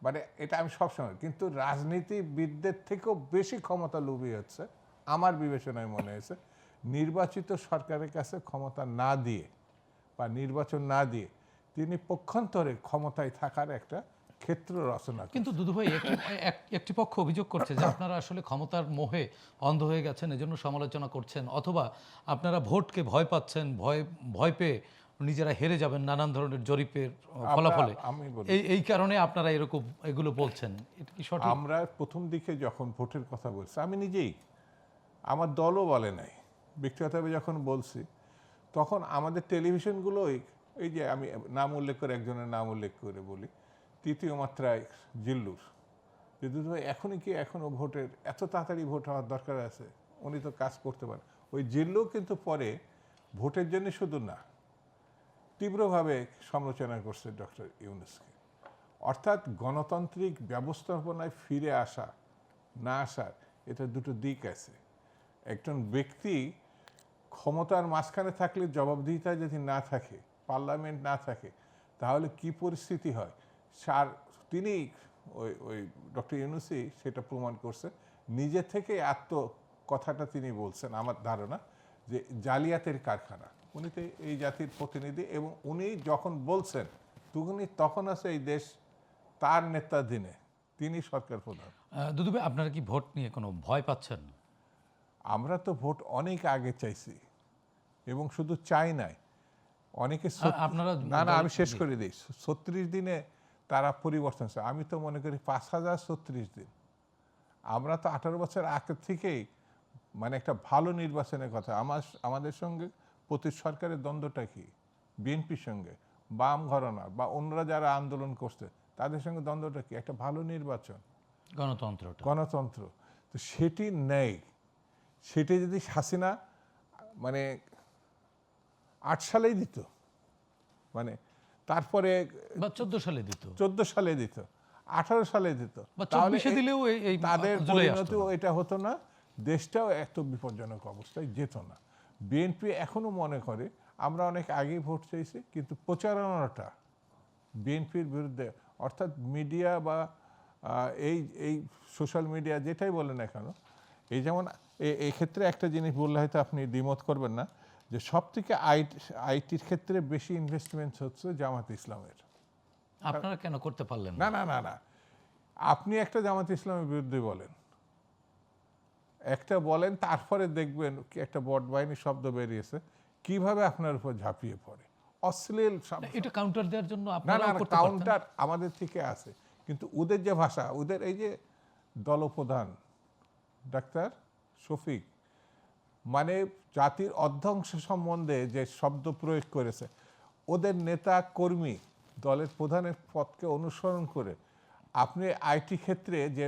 মানে এটা আমি সবসময়, কিন্তু রাজনীতিবিদদের থেকেও বেশি ক্ষমতা লোভী হচ্ছে আমার বিবেচনায় মনে হয়েছে নির্বাচিত সরকারের কাছে ক্ষমতা না দিয়ে বা নির্বাচন না দিয়ে তিনি পক্ষান্তরে ক্ষমতায় থাকার একটা ক্ষেত্র রচনা। কিন্তু দুদু ভাই, একটি পক্ষ অভিযোগ করছে যে আপনারা আসলে ক্ষমতার মোহে অন্ধ হয়ে গেছেন, এজন্য সমালোচনা করছেন, অথবা আপনারা ভোটকে ভয় পাচ্ছেন, ভয় পেয়ে নিজেরা হেরে যাবেন নানান ধরনের জরিপের ফলাফলে, এই কারণে আপনারা এরকম এগুলো বলছেন। এটা কি সঠিক? আমরা প্রথম দিকে যখন ভোটের কথা বলছি, আমি নিজেই, আমার দলও বলে নাই, ব্যক্তিগতভাবে যখন বলছি, তখন আমাদের টেলিভিশনগুলোই, এই যে আমি নাম উল্লেখ করে একজনের নাম উল্লেখ করে বলি, তৃতীয় মাত্রায় জিল্লুর, যে দুধ ভাই এখনই কি এখনও ভোটের এত তাড়াতাড়ি ভোট হওয়ার দরকার আছে, উনি তো কাজ করতে পারেন। ওই জিল্লু কিন্তু পরে ভোটের জন্য শুধু না, তীব্রভাবে সমালোচনা করছে ডক্টর ইউনূসকে। অর্থাৎ গণতান্ত্রিক ব্যবস্থাপনায় ফিরে আসা না আসার এটা দুটো দিক আছে। একজন ব্যক্তি ক্ষমতার মাঝখানে থাকলে জবাবদিহিতা যদি না থাকে, পার্লামেন্ট না থাকে, তাহলে কি পরিস্থিতি হয়, তিনি ওই ডক্টর ইউনূসই সেটা প্রমাণ করছে। নিজে থেকে কথাটা তিনি বলছেন, আমার ধারণা যে জালিয়াতের কারখানা। উনি তো এই জাতির প্রতিনিধি এবং উনি যখন বলছেন তখন আছে এই দেশ তার নেতাধীনে, তিনি সরকার প্রধান। দুদু ভাই, আপনারা কি ভোট নিয়ে কোনো ভয় পাচ্ছেন? আমরা তো ভোট অনেক আগে চাইছি এবং শুধু চাই নাই, অনেকে আপনারা না আমি শেষ করে দিই, 36 দিনে তারা পরিবর্তন। আমি তো মনে করি 5036 দিন। আমরা তো 18 বছর আগে থেকেই মানে একটা ভালো নির্বাচনের কথা। আমাদের সঙ্গে প্রতি সরকারের দ্বন্দ্বটা কি, বিএনপির সঙ্গে বাম ঘরানা বা অন্যরা যারা আন্দোলন করছে তাদের সঙ্গে দ্বন্দ্বটা কি, একটা ভালো নির্বাচন, গণতন্ত্র। তো সেটি নেই। সেটি যদি হাসিনা মানে 8 সালেই দিত, মানে তারপরে 14 সালে দিত, 14 সালে দিত, 18 সালে দিত, তাহলে দিলেও তাদের পরিণতিও এটা হতো না, দেশটাও এত বিপজ্জনক অবস্থায় যেত না। বিএনপি এখনো মনে করে আমরা অনেক আগেই ভোট চাইছি, কিন্তু প্রচারণাটা বিএনপির বিরুদ্ধে, অর্থাৎ মিডিয়া বা এই সোশ্যাল মিডিয়া যেটাই বলেন না কেন, এই যেমন এই ক্ষেত্রে একটা জিনিস বললে হয়তো আপনি দ্বিমত করবেন না, যে সব থেকে আইটির ক্ষেত্রে বেশি ইনভেস্টমেন্ট হচ্ছে জামাত ইসলামের। আপনারা কেন করতে পারলেন না? আপনি একটা জামাত ইসলামের বিরুদ্ধে বলেন, একটা বলেন, তারপরে দেখবেন কি একটা বট বাহিনীর শব্দ বেরিয়েছে, কিভাবে আপনার উপর ঝাঁপিয়ে পড়ে অশ্লীল শব্দ। এটা কাউন্টার দেওয়ার জন্য না না আপনারাও করতে পারতেন। কাউন্টার আমাদের থেকে আছে, কিন্তু ওদের যে ভাষা, ওদের এই যে দলপ্রধান ডাক্তার শফিক মানে জাতির অর্ধাংশ সম্বন্ধে যে শব্দ প্রয়োগ করেছে, ওদের নেতা কর্মী দলের প্রধানের পদকে অনুসরণ করে আপনি আইটি ক্ষেত্রে যে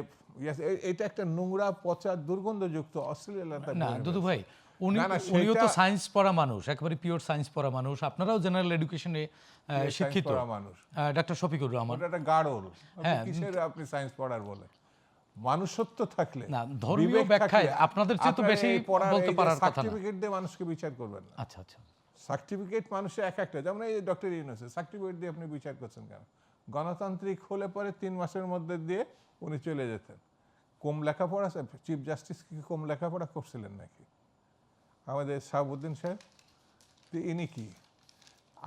এটা একটা নোংরা পচা দুর্গন্ধযুক্ত অশ্লীলতা। না দুদু ভাই, না, না, উনিও তো সেটা- সায়েন্স পড়া মানুষ, একেবারে পিওর সায়েন্স পড়া মানুষ, আপনারাও জেনারেল এডুকেশনে শিক্ষিত। পড়া মানুষ, ডাক্তার শফিকুর রহমান, ওটা একটা গাড়ল। হ্যাঁ। কিসের আপনি সায়েন্স পড়ার বলে? মানুষত্ব থাকলে, না, ধর্মীয় বিবেক ব্যাখ্যায় থাকলে, আপনাদের চেয়ে তো আপনার বেশি এই পড়ার বলতে এই যে পারার কথা না। সার্টিফিকেট দিয়ে মানুষকে বিচার করবেন না। আচ্ছা আচ্ছা, সার্টিফিকেট মানুষের এক একটা, যেমন এই ডক্টর ইউনূসের সার্টিফিকেট দিয়ে আপনি বিচার করছেন কেন? গণতান্ত্রিক হলে পরে 3 মাসের মধ্যে দিয়ে উনি চলে যেতেন। কম লেখাপড়া, চিফ জাস্টিস কি কম লেখাপড়া করছিলেন নাকি আমাদের শাহাবুদ্দিন সাহেব? তো ইনি কি?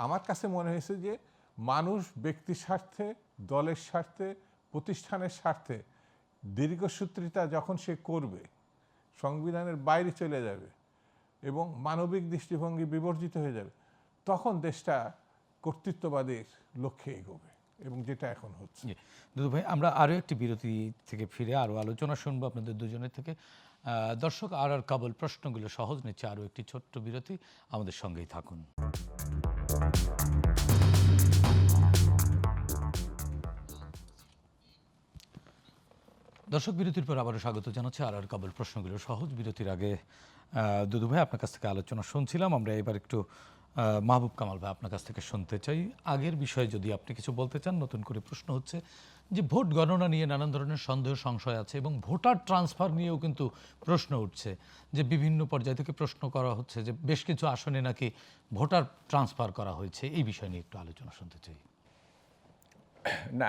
আমার কাছে মনে হয়েছে যে মানুষ ব্যক্তি স্বার্থে, দলের স্বার্থে, প্রতিষ্ঠানের স্বার্থে দীর্ঘসূত্রিতা যখন সে করবে, সংবিধানের বাইরে চলে যাবে এবং মানবিক দৃষ্টিভঙ্গি বিবর্জিত হয়ে যাবে, তখন দেশটা কর্তৃত্ববাদের লক্ষ্যে এগোবে, এবং যেটা এখন হচ্ছে। জি দুদু ভাই, আমরা আরও একটি বিরতি থেকে ফিরে আরও আলোচনা শুনবো আপনাদের দুজনের থেকে। দর্শক, আর কাবল প্রশ্নগুলো সহজ নিচ্ছে আরও একটি ছোট্ট বিরতি, আমাদের সঙ্গেই থাকুন। দর্শক, বিরতির পর আবারও স্বাগত জানাচ্ছি আর কাবল প্রশ্নগুলো সহজ। বিরতির আগে দুদু ভাই আপনার কাছ থেকে আলোচনা শুনছিলাম, আমরা এবার একটু মাহবুব কামাল ভাই আপনার কাছ থেকে শুনতে চাই। আগের বিষয়ে যদি আপনি কিছু বলতে চান। নতুন করে প্রশ্ন হচ্ছে যে ভোট গণনা নিয়ে নানান ধরনের সন্দেহ সংশয় আছে এবং ভোটার ট্রান্সফার নিয়েও কিন্তু প্রশ্ন উঠছে, যে বিভিন্ন পর্যায় থেকে প্রশ্ন করা হচ্ছে যে বেশ কিছু আসনে নাকি ভোটার ট্রান্সফার করা হয়েছে। এই বিষয় নিয়ে একটু আলোচনা শুনতে চাই। না,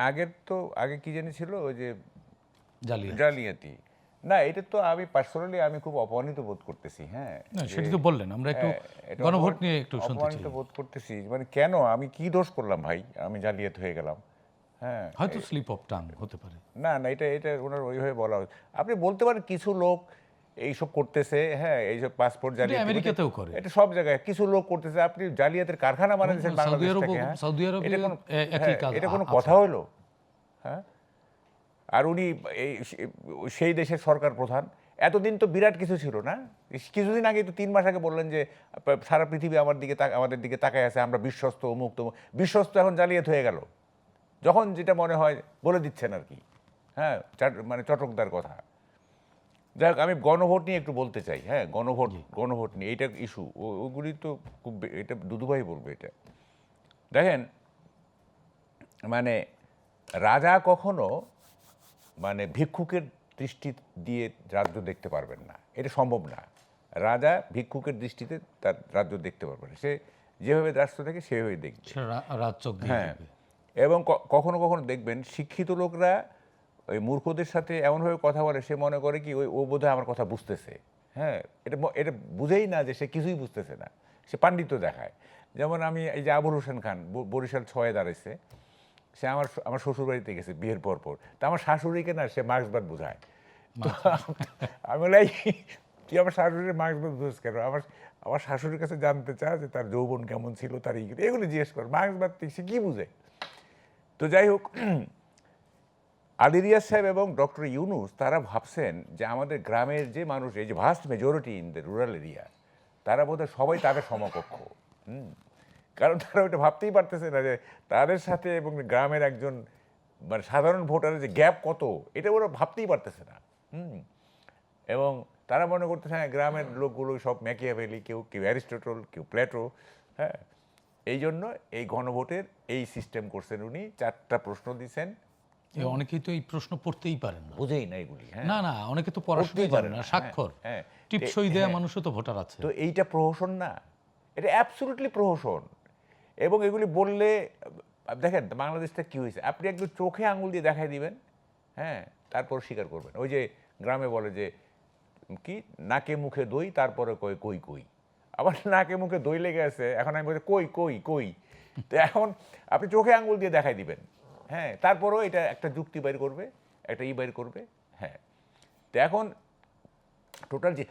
আগে কি জানি ছিল, ওই যে জালিয়াতি। জালিয়াতি। না, এটা তো আমি পার্সোনালি আমি খুব অপমানিত বোধ করতেছি। হ্যাঁ, না, সেটা তো বললেন, আমরা একটু এটা গণভোট নিয়ে একটু শুনতে চাই। অপমানিত বোধ করতেছি। মানে কেন, আমি কি দোষ করলাম ভাই, আমি জালিয়াত হয়ে গেলাম? হ্যাঁ, হয়তো স্লিপ অফ টাং হতে পারে। না না, এটা ওনার ওইভাবে বলা উচিত। আপনি বলতে পারেন কিছু লোক এইসব করতেছে, হ্যাঁ, এইসব পাসপোর্ট জালিয়াতি আমেরিকাতেও করে। এটা সব জায়গায় কিছু লোক করতেছে। আপনি জালিয়াতের কারখানা বানাচ্ছেন বাংলাদেশ থেকে। হ্যাঁ, সৌদি আরবে এটা কোনো একই কাজ। এটা কোনো কথা হলো? হ্যাঁ, আর উনি সেই দেশের সরকার প্রধান। এতদিন তো বিরাট কিছু ছিল না। কিছুদিন আগে তো 3 মাস আগে বললেন যে সারা পৃথিবী আমাদের দিকে তাকায় আছে, আমরা বিশ্বস্ত, অমুক তমুক। বিশ্বস্ত এখন জালিয়াত হয়ে গেল, যখন যেটা মনে হয় বলে দিচ্ছেন আর কি। হ্যাঁ, মানে চটকদার কথা। যাই হোক, আমি গণভোট নিয়ে একটু বলতে চাই। হ্যাঁ, গণভোট নিয়ে এইটা ইস্যু, ওগুলি তো খুব, এটা দুদুভাই বলবে। এটা দেখেন, মানে রাজা কখনো মানে ভিক্ষুকের দৃষ্টি দিয়ে রাজ্য দেখতে পারবেন না, এটা সম্ভব না। রাজা ভিক্ষুকের দৃষ্টিতে তার রাজ্য দেখতে পারবে না, সে যেভাবে রাষ্ট্র থেকে সেভাবে দেখবে। হ্যাঁ, এবং কখনো কখনো দেখবেন শিক্ষিত লোকরা ওই মূর্খদের সাথে এমনভাবে কথা বলে, সে মনে করে কি ও বোধহয় আমার কথা বুঝতেছে। হ্যাঁ, এটা বুঝেই না যে সে কিছুই বুঝতেছে না, সে পাণ্ডিত্য দেখায়। যেমন আমি এই যে আবুল হোসেন খান বরিশাল 6-এ দাঁড়াইছে, সে আমার শ্বশুরবাড়িতে গেছে বিয়ের পর। তা আমার শাশুড়িকে না সে মার্ক্সবাদ বোঝায়। তো আমি বলাই, তুই আমার শাশুড়ির মার্ক্সবাদ বুঝিস কেন? আমার শাশুড়ির কাছে জানতে চায় যে তার যৌবন কেমন ছিল, তার এগুলো জিজ্ঞেস কর। মার্ক্সবাদ সে কী বুঝে? তো যাই হোক, আলী রিয়াজ সাহেব এবং ডক্টর ইউনূস তারা ভাবছেন যে আমাদের গ্রামের যে মানুষ, এই যে vast majority in the rural area, তারা বোধহয় সবাই তাদের সমকক্ষ। কারণ তারা ওইটা ভাবতেই পারতেছে না যে তাদের সাথে এবং গ্রামের একজন মানে সাধারণ ভোটারের যে গ্যাপ কত, এটা ওরা ভাবতেই পারতেছে না। এবং তারা মনে করতেছে হ্যাঁ, গ্রামের লোকগুলো সব ম্যাকিয়াভেলি, কেউ অ্যারিস্টটল, কেউ প্লেটো। হ্যাঁ, এই জন্য এই গণভোটের এই সিস্টেম করছেন উনি। 4টা প্রশ্ন দিয়েছেন। অনেকেই তো এই প্রশ্ন পড়তেই পারেন না, বুঝেই না এগুলি। হ্যাঁ, না অনেকে তো পড়াশোনাই পারে না, স্বাক্ষর টিপসই দেয়া মানুষও তো ভোটার আছে। তো এইটা প্রহসন না, এটা অ্যাবসলিউটলি প্রহসন। এবং এগুলি বললে দেখেন বাংলাদেশটা কি হয়েছে, আপনি একদম চোখে আঙুল দিয়ে দেখাই দিবেন, হ্যাঁ, তারপর স্বীকার করবেন। ওই যে গ্রামে বলে যে কি, নাকে মুখে দই, তারপরে কই কই কই। আবার নাকে মুখে দই লেগে আছে, এখন আমি বলছি কই কই কই। তো এখন আপনি চোখে আঙুল দিয়ে দেখাই দিবেন, হ্যাঁ, তারপরেও এটা একটা যুক্তি বাইর করবে, একটা বাইর করবে। হ্যাঁ, তো এখন টোটাল যে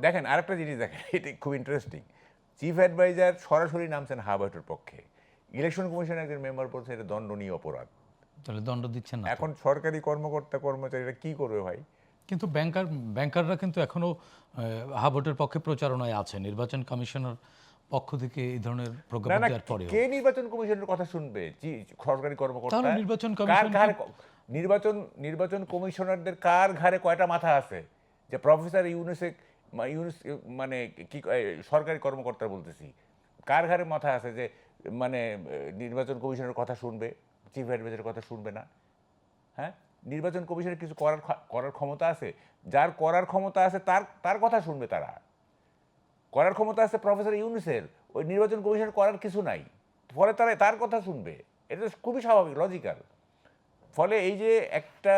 দেখেন আরেকটা জিনিস দেখেন, এটা খুব ইন্টারেস্টিং। চিফ অ্যাডভাইজার সরাসরি নামছেন হাবার্টের পক্ষে, ইলেকশন কমিশনের একজন মেম্বার বলছে এটা দণ্ডনীয় অপরাধ। তাহলে দণ্ড দিচ্ছেন না তো। এখন সরকারি কর্মকর্তা কর্মচারীরা কি করবে ভাই? কিন্তু ব্যাংকাররা কিন্তু এখনো হাবটের পক্ষে প্রচারণায় আছে, নির্বাচন কমিশনের পক্ষ থেকে এই ধরনের না প্রজ্ঞাপন না, দেওয়ার পরেও। কে নির্বাচন কমিশনের কথা শুনবে? সরকারি কর্মকর্তা। তাহলে নির্বাচন কার কমিশন ঘাড়ে নির্বাচন কমিশনারদের কার ঘাড়ে কয়টা মাথা আছে? যে প্রফেসর ইউনুস মানে কি সরকারি কর্মকর্তা বলতেছি, কার ঘাড়ে মাথা আছে যে মানে নির্বাচন কমিশনের কথা শুনবে, চিফ অ্যাডভাইজারের কথা শুনবে না? হ্যাঁ, নির্বাচন কমিশনের কিছু করার ক্ষমতা আছে? যার করার ক্ষমতা আছে তার কথা শুনবে তারা। করার ক্ষমতা আছে প্রফেসর ইউনুসের, ওই নির্বাচন কমিশন করার কিছু নাই, ফলে তার কথা শুনবে। এটা খুবই স্বাভাবিক, লজিক্যাল। ফলে এই যে একটা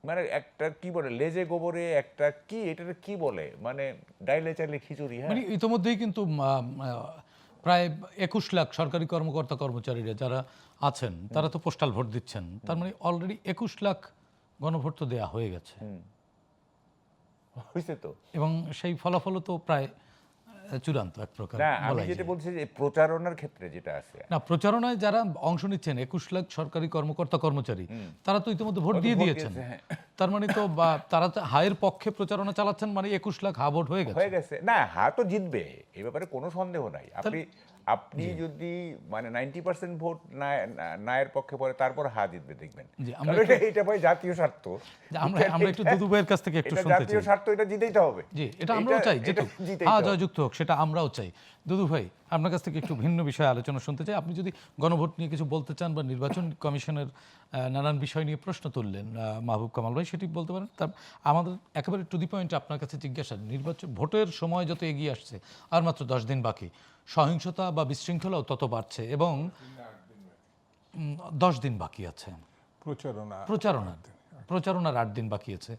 মানে একটা কি বলে লেজে গোবরে একটা কি এটা কি বলে মানে ডাইলে চাইলে খিচুড়ি। হ্যাঁ, মানে ইতোমধ্যেই কিন্তু প্রায় 21 লাখ সরকারি কর্মকর্তা কর্মচারীরা যারা আছেন তারা তো পোস্টাল ভোট দিচ্ছেন, তার মানে অলরেডি 21 লাখ গণভোট তো দেওয়া হয়ে গেছে। হয়েছে তো। এবং সেই ফলাফলও তো প্রায় চূড়ান্ত এক প্রকার না, আমি বলাই যেটা যায়। বলছি যে প্রচারণার ক্ষেত্রে যেটা আছে, না, প্রচারণায় যারা অংশ নিচ্ছেন 21 লাখ সরকারি কর্মকর্তা কর্মচারী, তারা তো ইতিমধ্যে ভোট দিয়ে দিয়েছেন। তার মানে তো তারা তো হায়ের পক্ষে প্রচারণা চালাচ্ছেন, মানে 21 লাখ হা ভোট হয়ে গেছে। না হা তো জিতবে, এ ব্যাপারে কোনো সন্দেহ নাই। আপনি যদি মানে 90% ভোট নায়ের পক্ষে পড়ে তারপর হা জিতবে দেখবেন। এটা ভাই জাতীয় স্বার্থ। আমরা একটু দুদু ভাইয়ের কাছ থেকে একটু শুনতে চাই। জাতীয় স্বার্থ, এটা জিতেইতে হবে। জি, এটা আমরাও চাই, যেহেতু হ্যাঁ জয়যুক্ত হোক, সেটা আমরাও চাই। দুদু ভাই, আপনার কাছ থেকে একটু ভিন্ন বিষয়ে আলোচনা শুনতে চাই। আপনি যদি গণভোট নিয়ে কিছু বলতে চান বা নির্বাচন কমিশনের নানান বিষয় নিয়ে প্রশ্ন তুললেন মাহবুব কামাল ভাই, সেটি বলতে পারেন। তার আমাদের একেবারে টু দি পয়েন্ট আপনার কাছে জিজ্ঞাসা, নির্বাচন ভোটের সময় যত এগিয়ে আসছে, আর মাত্র 10 দিন বাকি, সহিংসতা বা বিশৃঙ্খলাও তত বাড়ছে এবং 10 দিন বাকি আছে প্রচারণার 8 দিন বাকি আছে।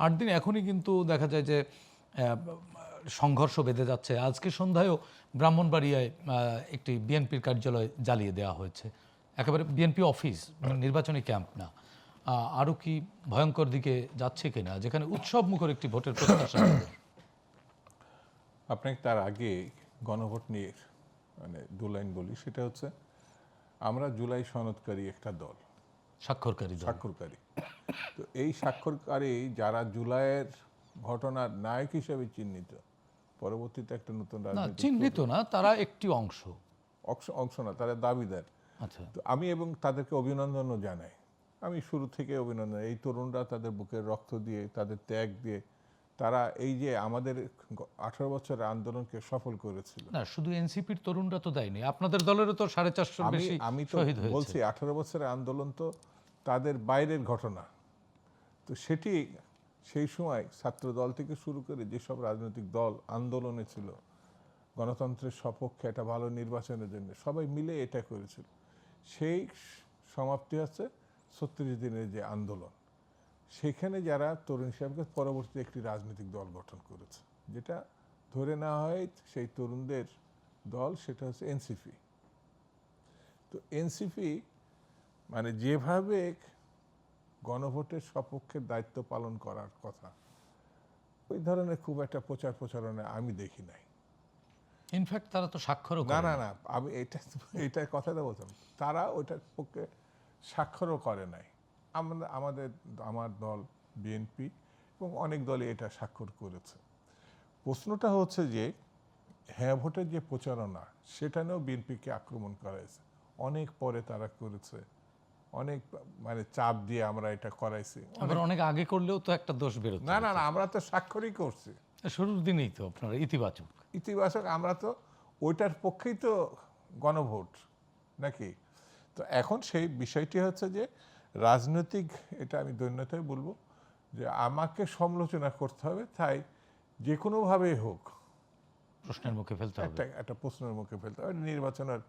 8 দিন এখনই কিন্তু দেখা যায় যে সংঘর্ষ বেঁধে যাচ্ছে। আজকে সন্ধ্যায়ও ব্রাহ্মণবাড়িয়ায় একটি বিএনপির কার্যালয় জ্বালিয়ে দেওয়া হয়েছে, একেবারে বিএনপি অফিস, নির্বাচনী ক্যাম্প না। আরও কি ভয়ঙ্কর দিকে যাচ্ছে কিনা, যেখানে উৎসব মুখর একটি ভোটের প্রত্যাশা? আপনাকে তার আগে গণভোট নিয়ে মানে 2 লাইন বলি। সেটা হচ্ছে, আমরা জুলাই সনদকারী একটা দল, স্বাক্ষরকারী। তো এই স্বাক্ষরকারী যারা জুলাইয়ের ঘটনার নায়ক হিসেবে চিহ্নিত, পরবর্তীতে একটা নতুন রাজনীতি চিহ্নিত না, তারা একটি অংশ না, তারা দাবিদার। আচ্ছা, তো আমি এবং তাদেরকে অভিনন্দনও জানাই। আমি শুরু থেকে অভিনন্দন, এই তরুণরা তাদের বুকের রক্ত দিয়ে, তাদের ত্যাগ দিয়ে তারা এই যে আমাদের 18 বছরের আন্দোলনকে সফল করেছিল। না, শুধু এনসিপির তরুণরা তো দেয়নি, আপনাদের দলেরও তো 450 বেশি শহীদ হয়েছে। বলছি 18 বছরের আন্দোলন তো তাদের বাইরের ঘটনা। তো সেটি সেই সময় ছাত্র দল থেকে শুরু করে যেসব রাজনৈতিক দল আন্দোলনে ছিল গণতন্ত্রের সপক্ষে, একটা ভালো নির্বাচনের জন্য, সবাই মিলে এটা করেছিল। সেই সমাপ্তি হচ্ছে 36 দিনের যে আন্দোলন, সেখানে যারা তরুণ হিসাবে পরবর্তীতে একটি রাজনৈতিক দল গঠন করেছে, যেটা ধরে নেওয়া হয় সেই তরুণদের দল, সেটা হচ্ছে এনসিপি। তো এনসিপি মানে যেভাবে গণভোটের সপক্ষে দায়িত্ব পালন করার কথা, ওই ধরনের খুব একটা প্রচারণা আমি দেখি নাই। ইনফ্যাক্ট তারা তো স্বাক্ষরও না না না, আমি এইটার কথাটা বলতাম, তারা ওইটার পক্ষে স্বাক্ষরও করে নাই। আমার দল বিএনপি এবং অনেক দলই এটা স্বাক্ষর করেছে। প্রশ্নটা হচ্ছে যে হ্যাঁ ভোটের যে প্রচারণা, সেটা নিয়েও বিএনপিকে আক্রমণ করা হয়েছে। অনেক পরে তারা করেছে, অনেক মানে চাপ দিয়ে আমরা এটা করাইছি। আবার অনেক আগে করলেও তো একটা দোষ বেরোচ্ছে। না না না, আমরা তো স্বাক্ষরই করছি শুরুর দিনেই তো আপনারা ইতিবাচক, আমরা তো ওইটার পক্ষেই তো গণভোট নাকি। তো এখন সেই বিষয়টি হচ্ছে যে রাজনৈতিক, এটা আমি দৈন্যতায় বলবো যে আমাকে সমালোচনা করতে হবে, তাই যে কোনোভাবেই হোক প্রশ্নের মুখে ফেলতে হবে, একটা প্রশ্নের মুখে ফেলতে হবে। নির্বাচনের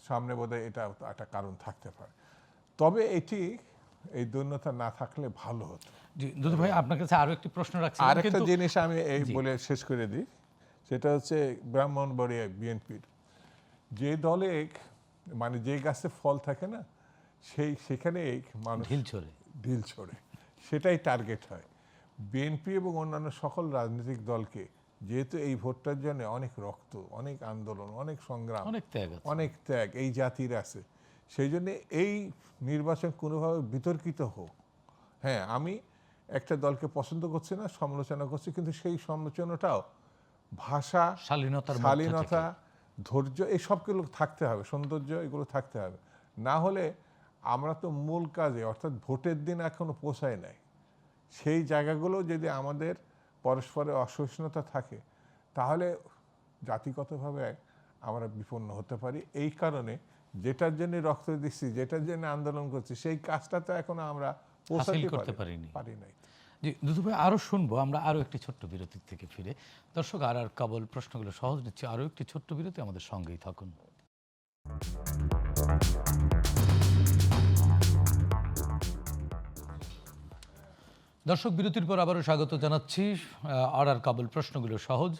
সামনে বোধহয় এটা একটা কারণ থাকতে পারে, তবে এই দৈন্যতা না থাকলে ভালো হতো। জি দুদু ভাই, আপনার কাছে আরো একটি প্রশ্ন রাখছি। আরেকটা জিনিস আমি এই বলে শেষ করে দিই, সেটা হচ্ছে ব্রাহ্মণবাড়িয়া বিএনপির যে দলে মানে যে গাছে ফল থাকে না, সেখানে মানুষ ঢিল ছোড়ে, সেটাই টার্গেট হয়। বিএনপি এবং অন্যান্য সকল রাজনৈতিক দলকে, যেহেতু এই ভোটটার জন্য অনেক রক্ত, অনেক আন্দোলন, অনেক সংগ্রাম, অনেক ত্যাগ আছে। অনেক ত্যাগ এই জাতির আছে, সেই জন্য এই নির্বাচন কোনোভাবে বিতর্কিত হোক। হ্যাঁ, আমি একটা দলকে পছন্দ করছি না, সমালোচনা করছি, কিন্তু সেই সমালোচনাটাও ভাষা, শালীনতার মধ্যে শালীনতা, ধৈর্য, এই সবগুলো থাকতে হবে, সৌন্দর্য এগুলো থাকতে হবে। না হলে আমরা তো মূল কাজে, অর্থাৎ ভোটের দিন এখনো পৌঁছায় নাই, সেই জায়গাগুলো যদি আমাদের পরস্পরের অসহিষ্ণুতা থাকে, তাহলে জাতিগতভাবে আমরা বিপন্ন হতে পারি। এই কারণে যেটার জন্য রক্ত দিচ্ছি, যেটার জন্য আন্দোলন করছি, সেই কাজটা তো এখনো আমরা হাসিল পৌঁছাতে করতে পারিনি। পারি নাই। জি দুদু ভাই, আরও শুনবো আমরা আরও একটি ছোট্ট বিরতির থেকে ফিরে। দর্শক, আর কাবল প্রশ্নগুলো সহজ নিচ্ছে আরও একটি ছোট্ট বিরতি, আমাদের সঙ্গেই থাকুন। দর্শক, বিরতির পর আবারও স্বাগত জানাচ্ছি। আর কাবল প্রশ্নগুলো সহজ।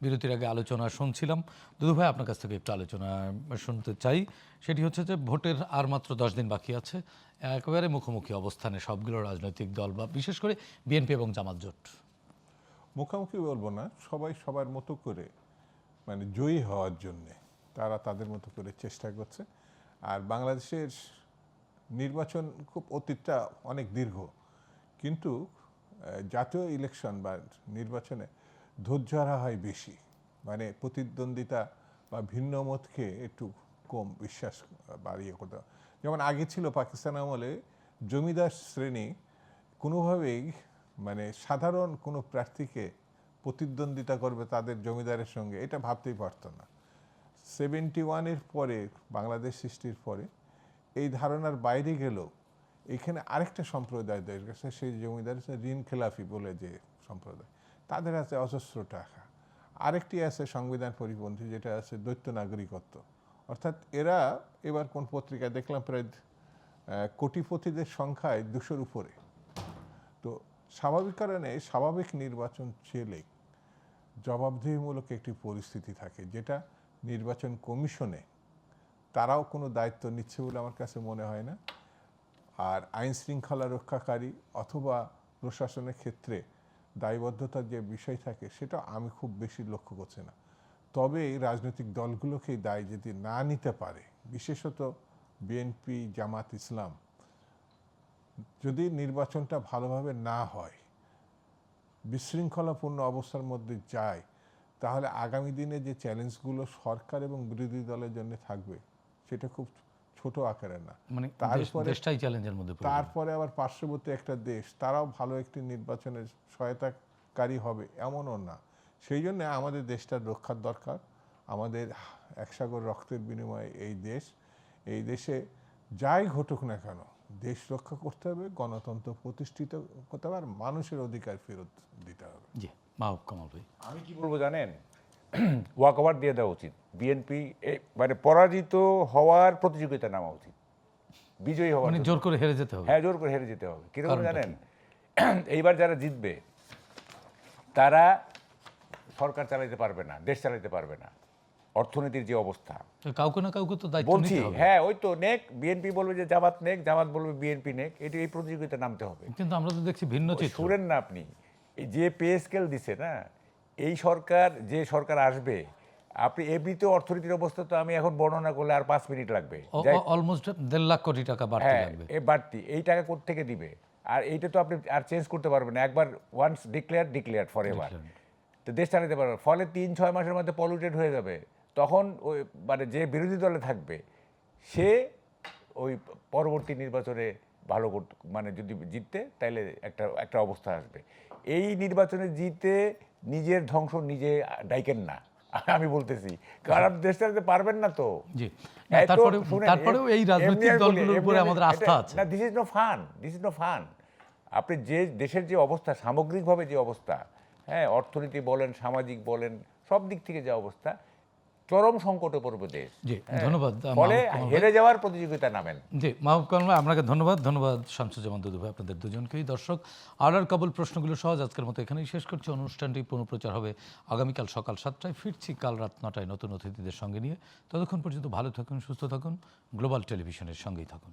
বিরতির আগে আলোচনা শুনছিলাম। দুদু ভাই, আপনার কাছ থেকে একটু আলোচনা শুনতে চাই। সেটি হচ্ছে যে ভোটের আর মাত্র 10 দিন বাকি আছে। একেবারে মুখোমুখি অবস্থানে সবগুলো রাজনৈতিক দল, বা বিশেষ করে বিএনপি এবং জামাত জোট। মুখোমুখি বলবো না, সবাই সবার মতো করে মানে জয়ী হওয়ার জন্যে তারা তাদের মতো করে চেষ্টা করছে। আর বাংলাদেশের নির্বাচন খুব অতীতটা অনেক দীর্ঘ, কিন্তু জাতীয় ইলেকশন বা নির্বাচনে ধৈর্য হারা হয় বেশি, মানে প্রতিদ্বন্দ্বিতা বা ভিন্ন মতকে একটু কম বিশ্বাস বাড়িয়ে করতে হয়। যেমন আগে ছিল পাকিস্তান আমলে, জমিদার শ্রেণী কোনোভাবেই মানে সাধারণ কোনো প্রার্থীকে প্রতিদ্বন্দ্বিতা করবে তাদের জমিদারের সঙ্গে, এটা ভাবতেই পারত না। 71-এর পরে, বাংলাদেশ সৃষ্টির পরে এই ধারণার বাইরে গেলেও এখানে আরেকটা সম্প্রদায় দেখা গেছে, সেই জমিদার ঋণ খেলাফি বলে যে সম্প্রদায়, তাদের আছে অজস্র টাকা। আরেকটি আছে সংবিধান পরিপন্থী, যেটা আছে দ্বৈত নাগরিকত্ব, অর্থাৎ এরা এবার কোন পত্রিকায় দেখলাম প্রায় কোটিপতিদের সংখ্যায় 200-র উপরে। তো স্বাভাবিক কারণে স্বাভাবিক নির্বাচন চেলে জবাবদিহিমূলক একটি পরিস্থিতি থাকে, যেটা নির্বাচন কমিশনে তারাও কোনো দায়িত্ব নিচ্ছে বলে আমার কাছে মনে হয় না। আর আইন শৃঙ্খলা রক্ষাকারী অথবা প্রশাসনের ক্ষেত্রে দায়বদ্ধতার যে বিষয় থাকে, সেটা আমি খুব বেশি লক্ষ্য করছি না। তবে এই রাজনৈতিক দলগুলোকে দায় যদি না নিতে পারে, বিশেষত বিএনপি, জামাত ইসলাম, যদি নির্বাচনটা ভালোভাবে না হয়, বিশৃঙ্খলাপূর্ণ অবস্থার মধ্যে যায়, তাহলে আগামী দিনে যে চ্যালেঞ্জগুলো সরকার এবং বিরোধী দলের জন্য থাকবে, সেটা খুব ছোট আকারের না। মানে তারপরে দেশটাই চ্যালেঞ্জের মধ্যে পড়ে যাবে। তারপরে আবার পার্শ্ববর্তী একটা দেশ, তারাও ভালো একটি নির্বাচনের সহায়তাকারী হবে এমনও না। সেই জন্য আমাদের দেশটার রক্ষার দরকার। আমাদের এক সাগর রক্তের বিনিময়ে এই দেশে যাই ঘটুক না কেন, দেশ রক্ষা করতে হবে, গণতন্ত্র প্রতিষ্ঠিত করতে হবে, আর মানুষের অধিকার ফেরত দিতে হবে। জি মাহবুব কামাল ভাই। আমি কি বলবো জানেন, ওয়াক ওভার দিয়ে দেওয়া উচিত। বিএনপি মানে পরাজিত হওয়ার প্রতিযোগিতা নামা উচিত, বিজয়ী হওয়ার মানে জন্য। জোর করে হেরে যেতে হবে। হ্যাঁ, জোর করে হেরে যেতে হবে। কিরকম কারণটা জানেন, এইবার যারা জিতবে তারা সরকার চালাইতে পারবে না, দেশ চালাইতে পারবে না, অর্থনীতির যে অবস্থা। তো কাউকে না কাউকে তো দায়িত্ব বলছি, নিতে হবে। হ্যাঁ, ওই তো নেক, বিএনপি বলবে যে জামাত নেক, জামাত বলবে বিএনপি নেক, এই প্রতিযোগিতা নামতে হবে। কিন্তু আমরা তো দেখছি ভিন্ন চিত্র। শুনেন না আপনি, এই যে পে স্কেল দিছে না, এই সরকার, যে সরকার আসবে, আপনি এমনিতে অর্থনীতির অবস্থা তো আমি এখন বর্ণনা করলে আর 5 মিনিট লাগবে। অলমোস্ট 1.5 লাখ কোটি টাকা বাড়তি হ্যাঁ, লাগবে। এই বাড়তি, এই টাকা কোত্থেকে দিবে? আর এইটা তো আপনি আর চেঞ্জ করতে পারবেন না, একবার ওয়ান্স ডিক্লেয়ার্ড ফর এভার। তো দেশ চালাতে পারবে, ফলে 3-6 মাসের মধ্যে পলিউটেড হয়ে যাবে। তখন ওই মানে যে বিরোধী দলে থাকবে, সে ওই পরবর্তী নির্বাচনে ভালো করতে, মানে যদি জিততে, তাইলে একটা অবস্থা আসবে। এই নির্বাচনে জিতে নিজের ধ্বংস নিজে ডাইকেন না, আমি বলতেছি, কারণ আপনি দেশ চালাতে পারবেন না তো। জি, না, তারপরেও এই রাজনৈতিক দলগুলোর উপরে আমাদের আস্থা আছে। না, দিস ইজ নো ফান। আপনি যে দেশের যে অবস্থা, সামগ্রিকভাবে যে অবস্থা, হ্যাঁ, অর্থনীতি বলেন, সামাজিক বলেন, সব দিক থেকে যে অবস্থা, চরম সংকটে পড়বে দেশ। জি, ধন্যবাদ। ফলে হেরে যাওয়ার প্রতিযোগিতা নামেন। জি মাহবুব কামাল ভাই, আপনাকে ধন্যবাদ শামসুজ্জামান দুদু ভাই, আপনাদের দুজনকেই। দর্শক, আর কাবুল প্রশ্নগুলো সহজ আজকের মতো এখানেই শেষ করছি। অনুষ্ঠানটি পুনঃপ্রচার হবে আগামীকাল সকাল 7টায়। ফিরছি কাল রাত 9টায় নতুন অতিথিদের সঙ্গে নিয়ে। ততক্ষণ পর্যন্ত ভালো থাকুন, সুস্থ থাকুন, গ্লোবাল টেলিভিশনের সঙ্গেই থাকুন।